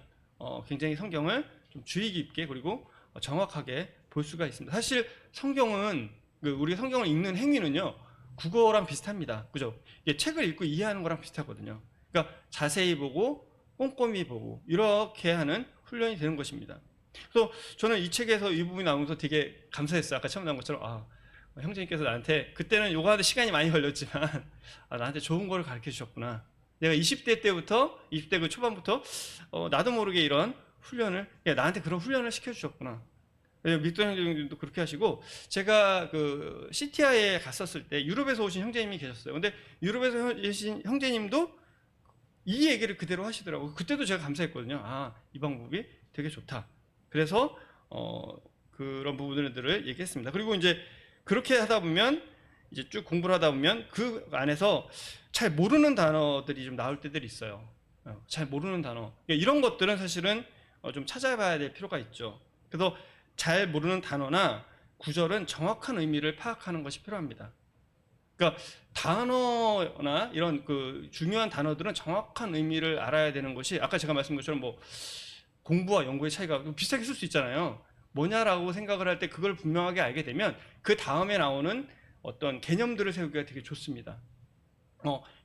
굉장히 성경을 좀 주의 깊게 그리고 정확하게 볼 수가 있습니다. 사실 성경은 우리가 성경을 읽는 행위는요 국어랑 비슷합니다. 그죠? 이게 책을 읽고 이해하는 거랑 비슷하거든요. 그러니까 자세히 보고 꼼꼼히 보고 이렇게 하는 훈련이 되는 것입니다. 그래서 저는 이 책에서 이 부분이 나오면서 되게 감사했어요. 아까 처음 나온 것처럼 형제님께서 나한테 그때는 요거하는데 시간이 많이 걸렸지만 나한테 좋은 거를 가르쳐 주셨구나. 내가 20대 때부터 20대 그 초반부터 나도 모르게 이런 훈련을 나한테 그런 훈련을 시켜주셨구나. 밀도 형제님도 그렇게 하시고 제가 그 CTI에 갔었을 때 유럽에서 오신 형제님이 계셨어요. 근데 유럽에서 오신 형제님도 이 얘기를 그대로 하시더라고요. 그때도 제가 감사했거든요. 이 방법이 되게 좋다. 그래서 그런 부분들을 얘기했습니다. 그리고 이제 그렇게 하다 보면 이제 쭉 공부를 하다 보면 그 안에서 잘 모르는 단어들이 좀 나올 때들이 있어요. 잘 모르는 단어. 이런 것들은 사실은 좀 찾아봐야 될 필요가 있죠. 그래서 잘 모르는 단어나 구절은 정확한 의미를 파악하는 것이 필요합니다. 그러니까 단어나 이런 그 중요한 단어들은 정확한 의미를 알아야 되는 것이 아까 제가 말씀드린 것처럼 뭐 공부와 연구의 차이가 비슷하게 쓸 수 있잖아요. 뭐냐라고 생각을 할 때 그걸 분명하게 알게 되면 그 다음에 나오는 어떤 개념들을 세우기가 되게 좋습니다.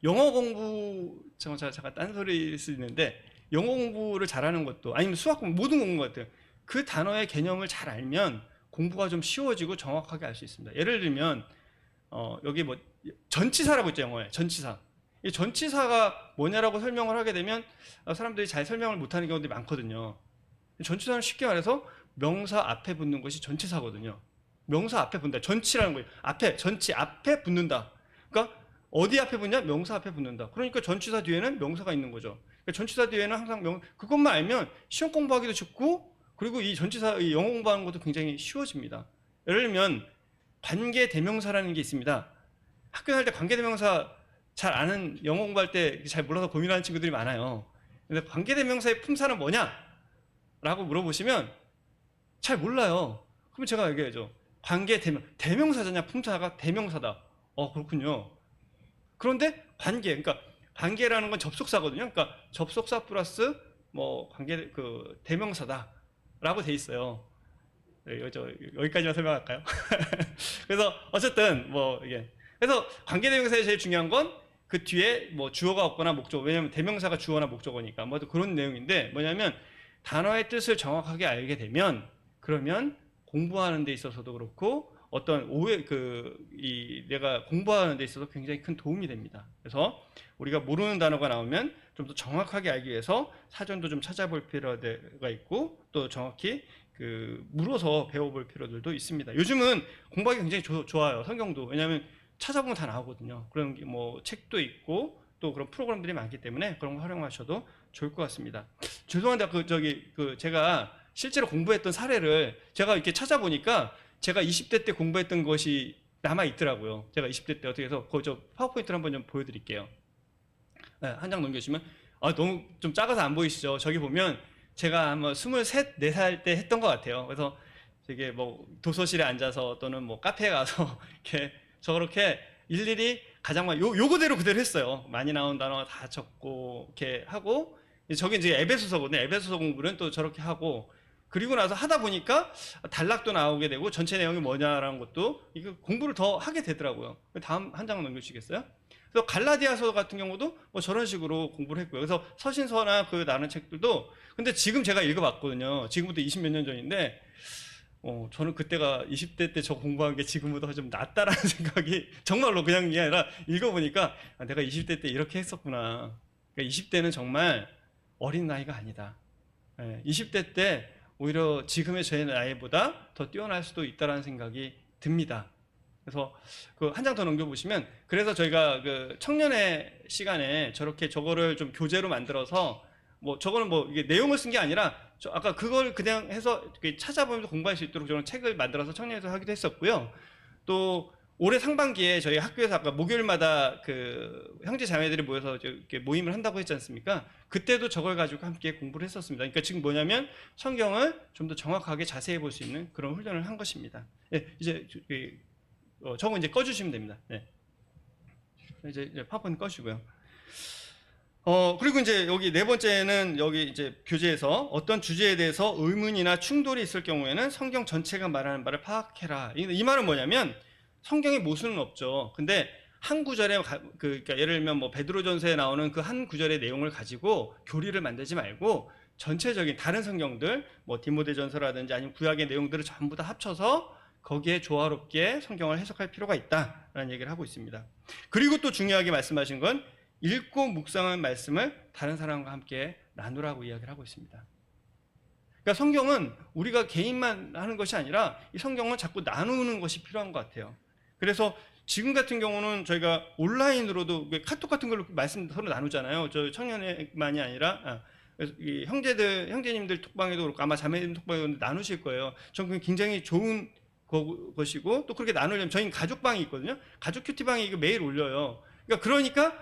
영어 공부 잠깐 딴소리일 수 있는데 영어 공부를 잘하는 것도 아니면 수학 공부 모든 공부 같아요. 그 단어의 개념을 잘 알면 공부가 좀 쉬워지고 정확하게 알 수 있습니다. 예를 들면 여기 뭐 전치사라고 있죠. 영어에 전치사. 이 전치사가 뭐냐라고 설명을 하게 되면 사람들이 잘 설명을 못하는 경우들이 많거든요. 전치사는 쉽게 말해서 명사 앞에 붙는 것이 전치사거든요. 명사 앞에 붙는다. 전치라는 거예요. 전치 앞에 붙는다. 그러니까 어디 앞에 붙냐? 명사 앞에 붙는다. 그러니까 전치사 뒤에는 명사가 있는 거죠. 그러니까 전치사 뒤에는 항상 그것만 알면 시험 공부하기도 쉽고 그리고 이 전치사 이 영어 공부하는 것도 굉장히 쉬워집니다. 예를 들면 관계 대명사라는 게 있습니다. 학교 다닐 때 관계 대명사 잘 아는 영어 공부할 때 잘 몰라서 고민하는 친구들이 많아요. 근데 관계 대명사의 품사는 뭐냐? 라고 물어보시면 잘 몰라요. 그럼 제가 얘기해야죠. 관계 대명사잖냐? 품사가 대명사다. 그렇군요. 그런데 그러니까 관계라는 건 접속사거든요. 그러니까 접속사 플러스 뭐 관계 그 대명사다라고 돼 있어요. 여기까지만 설명할까요? 그래서 어쨌든 뭐 이게 그래서 관계 대명사의 제일 중요한 건 그 뒤에 뭐 주어가 없거나 목적어, 왜냐하면 대명사가 주어나 목적어니까 뭐 그런 내용인데 뭐냐면 단어의 뜻을 정확하게 알게 되면 그러면 공부하는 데 있어서도 그렇고 어떤 내가 공부하는 데 있어서 굉장히 큰 도움이 됩니다. 그래서 우리가 모르는 단어가 나오면 좀 더 정확하게 알기 위해서 사전도 좀 찾아볼 필요가 있고 또 정확히 물어서 배워볼 필요들도 있습니다. 요즘은 공부하기 굉장히 좋아요. 성경도. 왜냐하면 찾아보면 다 나오거든요. 그런 게 뭐 책도 있고 또 그런 프로그램들이 많기 때문에 그런 거 활용하셔도 좋을 것 같습니다. 죄송한데 제가 실제로 공부했던 사례를 제가 이렇게 찾아보니까 제가 20대 때 공부했던 것이 남아 있더라고요. 제가 20대 때 어떻게 해서 파워포인트를 한번 좀 보여드릴게요. 네, 한 장 넘겨주시면 너무 좀 작아서 안 보이시죠? 저기 보면 제가 아마 23, 4살 때 했던 것 같아요. 그래서 되게 뭐 도서실에 앉아서 또는 뭐 카페에 가서 이렇게 저렇게 일일이 가장 많이 요거대로 그대로 했어요. 많이 나온 단어 다 적고 이렇게 하고 저게 이제 에베소서거든요. 에베소서 공부는 또 저렇게 하고 그리고 나서 하다 보니까 단락도 나오게 되고 전체 내용이 뭐냐라는 것도 이거 공부를 더 하게 되더라고요. 다음 한 장 넘겨주시겠어요? 그래서 갈라디아서 같은 경우도 뭐 저런 식으로 공부를 했고요. 그래서 서신서나 그 나눈 책들도 근데 지금 제가 읽어봤거든요. 지금부터 20몇 년 전인데 저는 그때가 20대 때 저 공부한 게 지금보다 좀 낫다라는 생각이 정말로 그냥 게 아니라 읽어보니까 내가 20대 때 이렇게 했었구나. 그러니까 20대는 정말 어린 나이가 아니다. 20대 때 오히려 지금의 제 나이보다 더 뛰어날 수도 있다라는 생각이 듭니다. 그래서 그 한 장 더 넘겨보시면 그래서 저희가 그 청년의 시간에 저렇게 저거를 좀 교재로 만들어서 뭐 저거는 뭐 이게 내용을 쓴 게 아니라 아까 그걸 그냥 해서 찾아보면서 공부할 수 있도록 저는 책을 만들어서 청년에서 하기도 했었고요. 또 올해 상반기에 저희 학교에서 아까 목요일마다 그 형제 자매들이 모여서 이렇게 모임을 한다고 했지 않습니까? 그때도 저걸 가지고 함께 공부를 했었습니다. 그러니까 지금 뭐냐면 성경을 좀 더 정확하게 자세히 볼 수 있는 그런 훈련을 한 것입니다. 네, 이제 저거 이제 꺼주시면 됩니다. 네. 이제 파워포인트 꺼주시고요. 그리고 이제 여기 네 번째는 여기 이제 교재에서 어떤 주제에 대해서 의문이나 충돌이 있을 경우에는 성경 전체가 말하는 바를 파악해라. 이 말은 뭐냐면 성경에 모순은 없죠. 근데 한 구절에 그러니까 예를 들면 뭐 베드로전서에 나오는 그 한 구절의 내용을 가지고 교리를 만들지 말고 전체적인 다른 성경들 뭐 디모데전서라든지 아니면 구약의 내용들을 전부 다 합쳐서 거기에 조화롭게 성경을 해석할 필요가 있다라는 얘기를 하고 있습니다. 그리고 또 중요하게 말씀하신 건 읽고 묵상한 말씀을 다른 사람과 함께 나누라고 이야기를 하고 있습니다. 그러니까 성경은 우리가 개인만 하는 것이 아니라 이 성경은 자꾸 나누는 것이 필요한 것 같아요. 그래서 지금 같은 경우는 저희가 온라인으로도 카톡 같은 걸로 말씀 서로 나누잖아요. 저 청년만이 아니라 이 형제님들 톡방에도 그렇고 아마 자매님 톡방에도 나누실 거예요. 저는 굉장히 좋은 것이고 또 그렇게 나누려면 저희는 가족방이 있거든요. 가족 큐티방에 이거 매일 올려요. 그러니까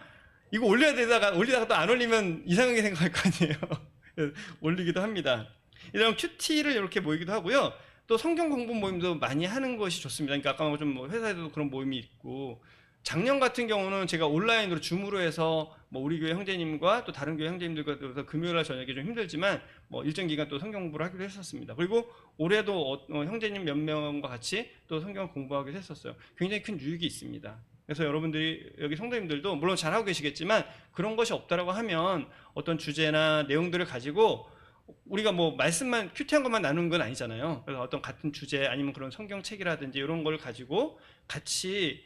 이거 올리다가 또 안 올리면 이상하게 생각할 거 아니에요. 올리기도 합니다. 이런 큐티를 이렇게 모이기도 하고요. 또 성경 공부 모임도 많이 하는 것이 좋습니다. 그러니까 아까 좀 회사에도 그런 모임이 있고 작년 같은 경우는 제가 온라인으로 줌으로 해서 뭐 우리 교회 형제님과 또 다른 교회 형제님들과 금요일날 저녁에 좀 힘들지만 뭐 일정 기간 또 성경 공부를 하기로 했었습니다. 그리고 올해도 형제님 몇 명과 같이 또 성경을 공부하기로 했었어요. 굉장히 큰 유익이 있습니다. 그래서 여러분들이 여기 성도님들도 물론 잘하고 계시겠지만 그런 것이 없다라고 하면 어떤 주제나 내용들을 가지고 우리가 뭐 말씀만 큐티한 것만 나누는 건 아니잖아요. 그래서 어떤 같은 주제 아니면 그런 성경책이라든지 이런 걸 가지고 같이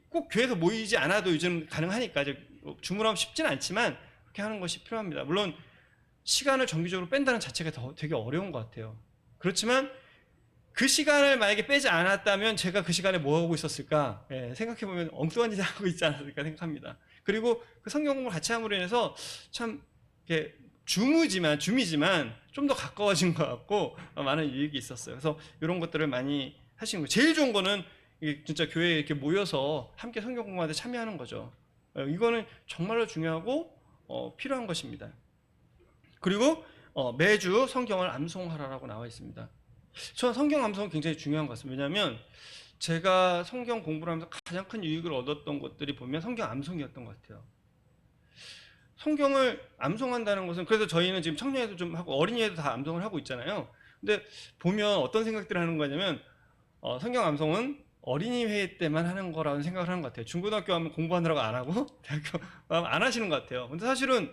꼭 교회에서 모이지 않아도 요즘 가능하니까 주문하면 쉽진 않지만 그렇게 하는 것이 필요합니다. 물론 시간을 정기적으로 뺀다는 자체가 되게 어려운 것 같아요. 그렇지만 그 시간을 만약에 빼지 않았다면 제가 그 시간에 뭐 하고 있었을까? 생각해보면 엉뚱한 짓을 하고 있지 않았을까 생각합니다. 그리고 그 성경 공부를 같이 함으로 인해서 참 이렇게 줌이지만 좀 더 가까워진 것 같고 많은 유익이 있었어요. 그래서 이런 것들을 많이 하시는 거예요. 제일 좋은 거는 진짜 교회에 이렇게 모여서 함께 성경 공부하는데 참여하는 거죠. 이거는 정말로 중요하고 필요한 것입니다. 그리고 매주 성경을 암송하라라고 나와 있습니다. 저는 성경 암송은 굉장히 중요한 것 같습니다. 왜냐하면 제가 성경 공부를 하면서 가장 큰 유익을 얻었던 것들이 보면 성경 암송이었던 것 같아요. 성경을 암송한다는 것은 그래서 저희는 지금 청년회도 좀 하고 어린이회도 다 암송을 하고 있잖아요. 근데 보면 어떤 생각들을 하는 거냐면 성경 암송은 어린이회 때만 하는 거라는 생각을 하는 것 같아요. 중고등학교 하면 공부하느라고 안 하고 대학교 하면 안 하시는 것 같아요. 근데 사실은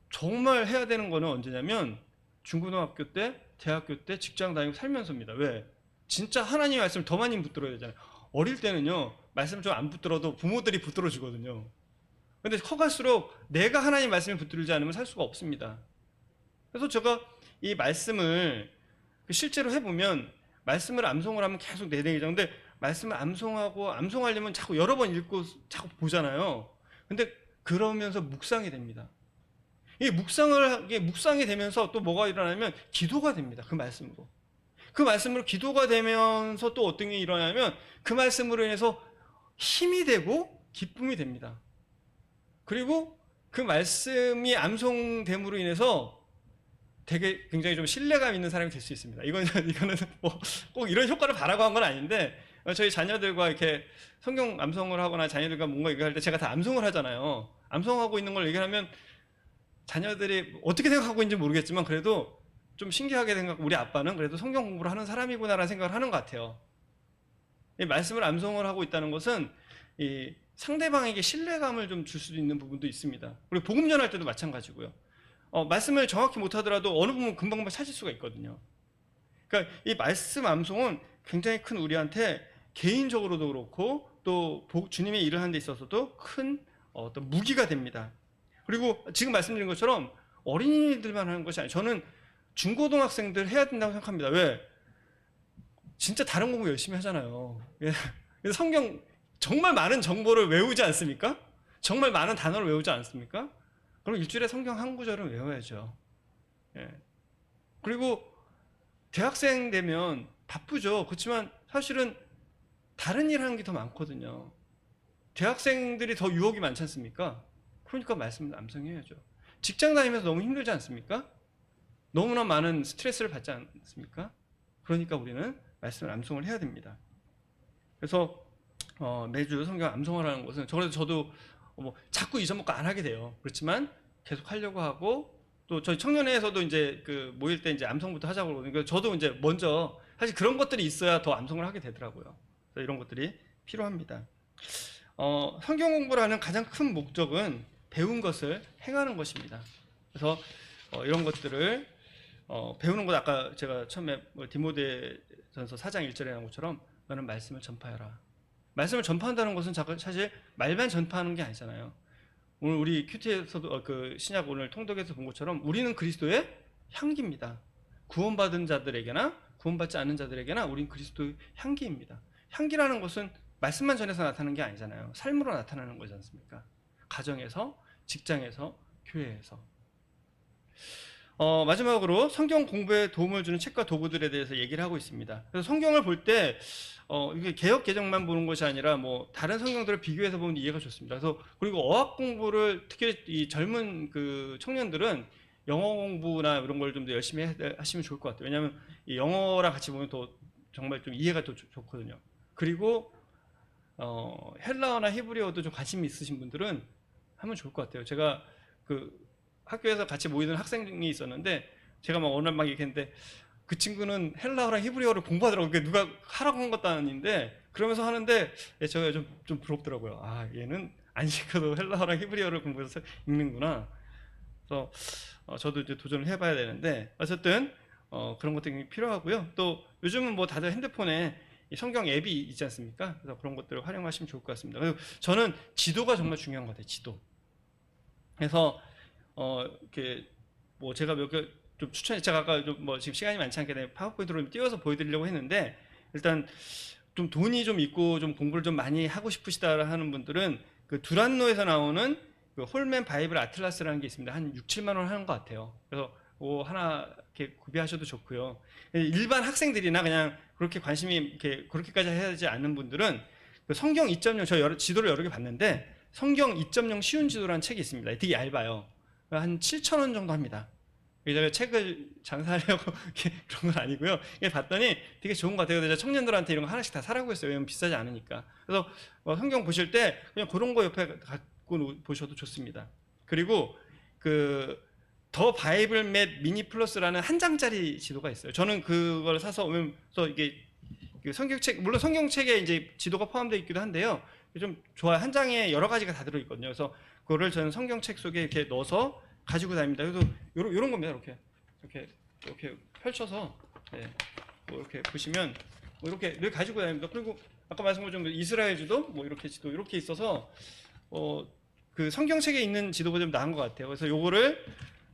정말 해야 되는 거는 언제냐면 중고등학교 때, 대학교 때, 직장 다니고 살면서입니다. 왜? 진짜 하나님의 말씀을 더 많이 붙들어야 되잖아요. 어릴 때는요 말씀 좀 안 붙들어도 부모들이 붙들어 주거든요. 근데 커갈수록 내가 하나님 말씀을 붙들지 않으면 살 수가 없습니다. 그래서 제가 이 말씀을 실제로 해보면 말씀을 암송을 하면 계속 내내기죠. 근데 말씀을 암송하려면 자꾸 여러 번 읽고 자꾸 보잖아요. 근데 그러면서 묵상이 됩니다. 이 묵상이 되면서 또 뭐가 일어나면 기도가 됩니다. 그 말씀으로. 그 말씀으로 기도가 되면서 또 어떤 게 일어나면 그 말씀으로 인해서 힘이 되고 기쁨이 됩니다. 그리고 그 말씀이 암송됨으로 인해서 되게 굉장히 좀 신뢰감 있는 사람이 될 수 있습니다. 이거는 뭐 꼭 이런 효과를 바라고 한 건 아닌데 저희 자녀들과 이렇게 성경 암송을 하거나 자녀들과 뭔가 얘기할 때 제가 다 암송을 하잖아요. 암송하고 있는 걸 얘기하면 자녀들이 어떻게 생각하고 있는지 모르겠지만 그래도 좀 신기하게 생각하고 우리 아빠는 그래도 성경 공부를 하는 사람이구나라는 생각을 하는 것 같아요. 이 말씀을 암송을 하고 있다는 것은 이 상대방에게 신뢰감을 좀 줄 수도 있는 부분도 있습니다. 그리고 복음 전할 때도 마찬가지고요. 말씀을 정확히 못하더라도 어느 부분 금방 찾을 수가 있거든요. 그러니까 이 말씀 암송은 굉장히 큰 우리한테 개인적으로도 그렇고 또 주님의 일을 하는 데 있어서도 큰 어떤 무기가 됩니다. 그리고 지금 말씀드린 것처럼 어린이들만 하는 것이 아니에요. 저는 중고등학생들 해야 된다고 생각합니다. 왜? 진짜 다른 공부 열심히 하잖아요. 성경 정말 많은 정보를 외우지 않습니까? 정말 많은 단어를 외우지 않습니까? 그럼 일주일에 성경 한 구절은 외워야죠. 예. 그리고 대학생 되면 바쁘죠. 그렇지만 사실은 다른 일 하는 게 더 많거든요. 대학생들이 더 유혹이 많지 않습니까? 그러니까 말씀을 암송해야죠. 직장 다니면서 너무 힘들지 않습니까? 너무나 많은 스트레스를 받지 않습니까? 그러니까 우리는 말씀을 암송을 해야 됩니다. 그래서 매주 성경 암송하라는 것은 저도 뭐 자꾸 잊어먹고 안 하게 돼요. 그렇지만 계속 하려고 하고 또 저희 청년회에서도 이제 그 모일 때 이제 암송부터 하자고 그러거든요. 저도 이제 먼저 사실 그런 것들이 있어야 더 암송을 하게 되더라고요. 그래서 이런 것들이 필요합니다. 성경 공부를 하는 가장 큰 목적은 배운 것을 행하는 것입니다. 그래서 이런 것들을 배우는 것, 아까 제가 처음에 디모데전서 4장 1절에 나온 것처럼 너는 말씀을 전파해라. 말씀을 전파한다는 것은 사실 말만 전파하는 게 아니잖아요. 오늘 우리 큐티에서도 그 신약 오늘 통독에서 본 것처럼 우리는 그리스도의 향기입니다. 구원받은 자들에게나 구원받지 않은 자들에게나 우린 그리스도의 향기입니다. 향기라는 것은 말씀만 전해서 나타나는 게 아니잖아요. 삶으로 나타나는 거지 않습니까? 가정에서, 직장에서, 교회에서. 마지막으로 성경 공부에 도움을 주는 책과 도구들에 대해서 얘기를 하고 있습니다. 그래서 성경을 볼 때 이게 개역 개정만 보는 것이 아니라 뭐 다른 성경들을 비교해서 보면 이해가 좋습니다. 그래서 그리고 어학 공부를 특히 이 젊은 그 청년들은 영어 공부나 이런 걸 좀 더 열심히 하시면 좋을 것 같아요. 왜냐하면 이 영어랑 같이 보면 더 정말 좀 이해가 더 좋거든요. 그리고 헬라어나 히브리어도 좀 관심 있으신 분들은 하면 좋을 것 같아요. 제가 그 학교에서 같이 모이는 학생이 있었는데 제가 막 어느 날 막 얘기했는데 그 친구는 헬라어랑 히브리어를 공부하더라고요. 그게 누가 하라고 한 것도 아닌데 그러면서 하는데 제가 좀 부럽더라고요. 아, 얘는 안 시켜도 헬라어랑 히브리어를 공부해서 읽는구나. 그래서 저도 이제 도전을 해봐야 되는데 어쨌든 그런 것들이 필요하고요. 또 요즘은 뭐 다들 핸드폰에 성경 앱이 있지 않습니까? 그래서 그런 것들을 활용하시면 좋을 것 같습니다. 그리고 저는 지도가 정말 중요한 것 같아요. 지도. 그래서 이렇게 뭐 제가 몇 개 좀 추천해, 제가 아까 좀 뭐 지금 시간이 많지 않기 때문에 파워포인트로 좀 띄워서 보여드리려고 했는데 일단 좀 돈이 좀 있고 좀 공부를 좀 많이 하고 싶으시다 하는 분들은 그 두란노에서 나오는 그 홀맨 바이블 아틀라스라는 게 있습니다. 한 6, 7만 원 하는 것 같아요. 그래서 그 하나 이렇게 구비하셔도 좋고요. 일반 학생들이나 그냥 그렇게 관심이 이렇게 그렇게까지 해야 되지 않는 분들은 그 성경 2.0 저 지도를 여러 개 봤는데 성경 2.0 쉬운 지도라는 책이 있습니다. 되게 얇아요. 한 7,000원 정도 합니다. 제가 책을 장사하려고 그런 건 아니고요. 봤더니 되게 좋은 것 같아요. 그래서 청년들한테 이런 거 하나씩 다 사라고 했어요. 왜냐면 비싸지 않으니까. 그래서 성경 보실 때 그냥 그런 거 옆에 갖고 보셔도 좋습니다. 그리고 그 더 바이블 맵 미니 플러스라는 한 장짜리 지도가 있어요. 저는 그걸 사서 이게 성경책, 물론 성경책에 이제 지도가 포함되어 있기도 한데요. 좀 좋아요. 한 장에 여러 가지가 다 들어있거든요. 그래서 그거를 저는 성경책 속에 이렇게 넣어서 가지고 다닙니다. 그래서 요런 겁니다. 이렇게 펼쳐서 뭐 이렇게 보시면 뭐 이렇게 가지고 다닙니다. 그리고 아까 말씀드린 좀 이스라엘주도 뭐 이렇게 지도 이렇게 있어서 그 성경책에 있는 지도보다 좀 나은 것 같아요. 그래서 요거를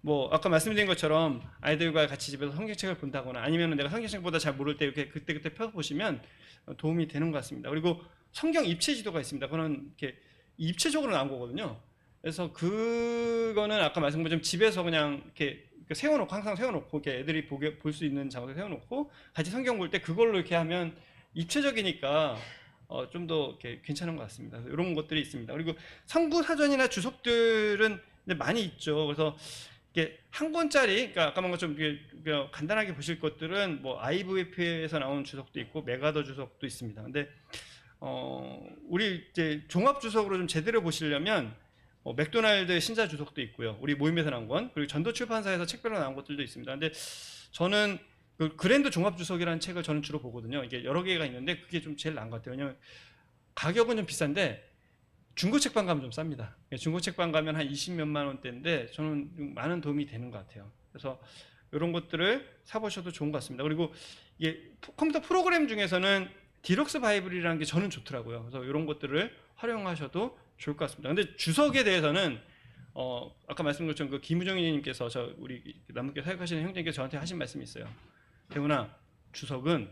뭐 아까 말씀드린 것처럼 아이들과 같이 집에서 성경책을 본다거나 아니면 내가 성경책보다 잘 모를 때 이렇게 그때 펴서 보시면 도움이 되는 것 같습니다. 그리고 성경 입체 지도가 있습니다. 그건 이렇게 입체적으로 나온 거거든요. 그래서 그거는 아까 말씀드린 것처럼 집에서 그냥 이렇게 세워놓고 항상 세워놓고 이렇게 애들이 볼 수 있는 장소에 세워놓고 같이 성경 볼 때 그걸로 이렇게 하면 입체적이니까 좀 더 괜찮은 것 같습니다. 이런 것들이 있습니다. 그리고 성구 사전이나 주석들은 많이 있죠. 그래서 이게 한 권짜리, 그러니까 아까 말한 것처럼 간단하게 보실 것들은 뭐 IVP에서 나온 주석도 있고 메가더 주석도 있습니다. 근데 우리 이제 종합 주석으로 좀 제대로 보시려면 맥도날드 신자 주석도 있고요. 우리 모임에서 나온 건, 그리고 전도 출판사에서 책별로 나온 것들도 있습니다. 근데 저는 그 그랜드 종합 주석이라는 책을 저는 주로 보거든요. 이게 여러 개가 있는데 그게 좀 제일 나은 것 같아요. 왜냐면 가격은 좀 비싼데 중고 책방 가면 좀 쌉니다. 중고 책방 가면 한 20몇만 원대인데 저는 많은 도움이 되는 것 같아요. 그래서 이런 것들을 사보셔도 좋은 것 같습니다. 그리고 이게 컴퓨터 프로그램 중에서는 디럭스 바이블이라는 게 저는 좋더라고요. 그래서 이런 것들을 활용하셔도 좋을 것 같습니다. 근데 주석에 대해서는 아까 말씀드린 것처럼 그 김우정님께서 우리 남북교 사역하시는 형제님께서 저한테 하신 말씀이 있어요. 대훈아, 주석은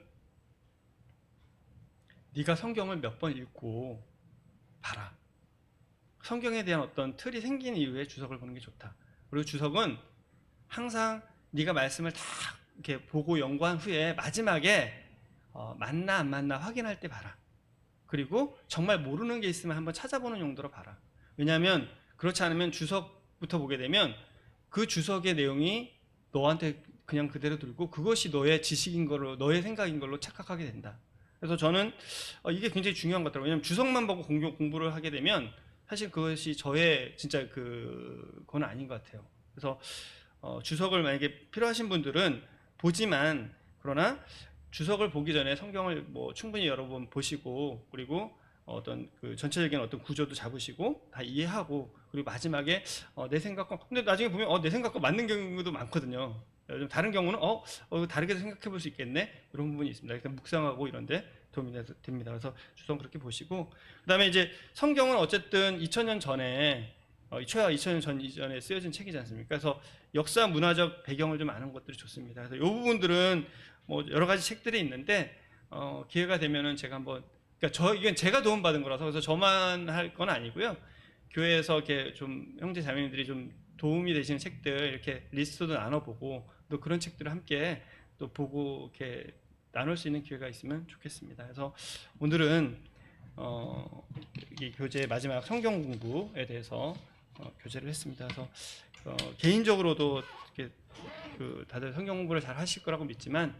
네가 성경을 몇 번 읽고 봐라. 성경에 대한 어떤 틀이 생긴 이후에 주석을 보는 게 좋다. 그리고 주석은 항상 네가 말씀을 다 이렇게 보고 연구한 후에 마지막에 맞나 안 맞나 확인할 때 봐라. 그리고 정말 모르는 게 있으면 한번 찾아보는 용도로 봐라. 왜냐하면 그렇지 않으면 주석부터 보게 되면 그 주석의 내용이 너한테 그냥 그대로 들고 그것이 너의 지식인 걸로, 너의 생각인 걸로 착각하게 된다. 그래서 저는 이게 굉장히 중요한 것 같더라고요. 왜냐하면 주석만 보고 공부를 하게 되면 사실 그것이 저의 진짜 그건 아닌 것 같아요. 그래서 주석을 만약에 필요하신 분들은 보지만, 그러나 주석을 보기 전에 성경을 뭐 충분히 여러 번 보시고, 그리고 어떤 그 전체적인 어떤 구조도 잡으시고 다 이해하고, 그리고 마지막에 내 생각과, 근데 나중에 보면 내 생각과 맞는 경우도 많거든요. 좀 다른 경우는 다르게 생각해 볼 수 있겠네, 이런 부분이 있습니다. 일단 묵상하고 이런데 도움이 됩니다. 그래서 주석 그렇게 보시고, 그다음에 이제 성경은 어쨌든 2000년 전에 최하 2000년 전 이전에 쓰여진 책이지 않습니까? 그래서 역사 문화적 배경을 좀 아는 것들이 좋습니다. 그래서 이 부분들은 뭐 여러 가지 책들이 있는데 기회가 되면은 제가 한번, 그러니까 이건 제가 도움 받은 거라서, 그래서 저만 할 건 아니고요. 교회에서 이렇게 좀 형제 자매님들이 좀 도움이 되시는 책들 이렇게 리스트도 나눠보고, 또 그런 책들을 함께 또 보고 이렇게 나눌 수 있는 기회가 있으면 좋겠습니다. 그래서 오늘은 이 교재 마지막 성경 공부에 대해서 교재를 했습니다. 그래서 개인적으로도 이렇게 다들 성경 공부를 잘 하실 거라고 믿지만,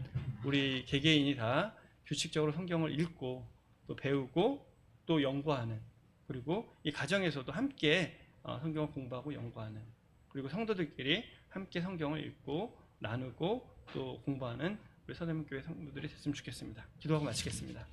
우리 개개인이 다 규칙적으로 성경을 읽고 또 배우고 또 연구하는, 그리고 이 가정에서도 함께 성경을 공부하고 연구하는, 그리고 성도들끼리 함께 성경을 읽고 나누고 또 공부하는 우리 서대문교회 성도들이 됐으면 좋겠습니다. 기도하고 마치겠습니다.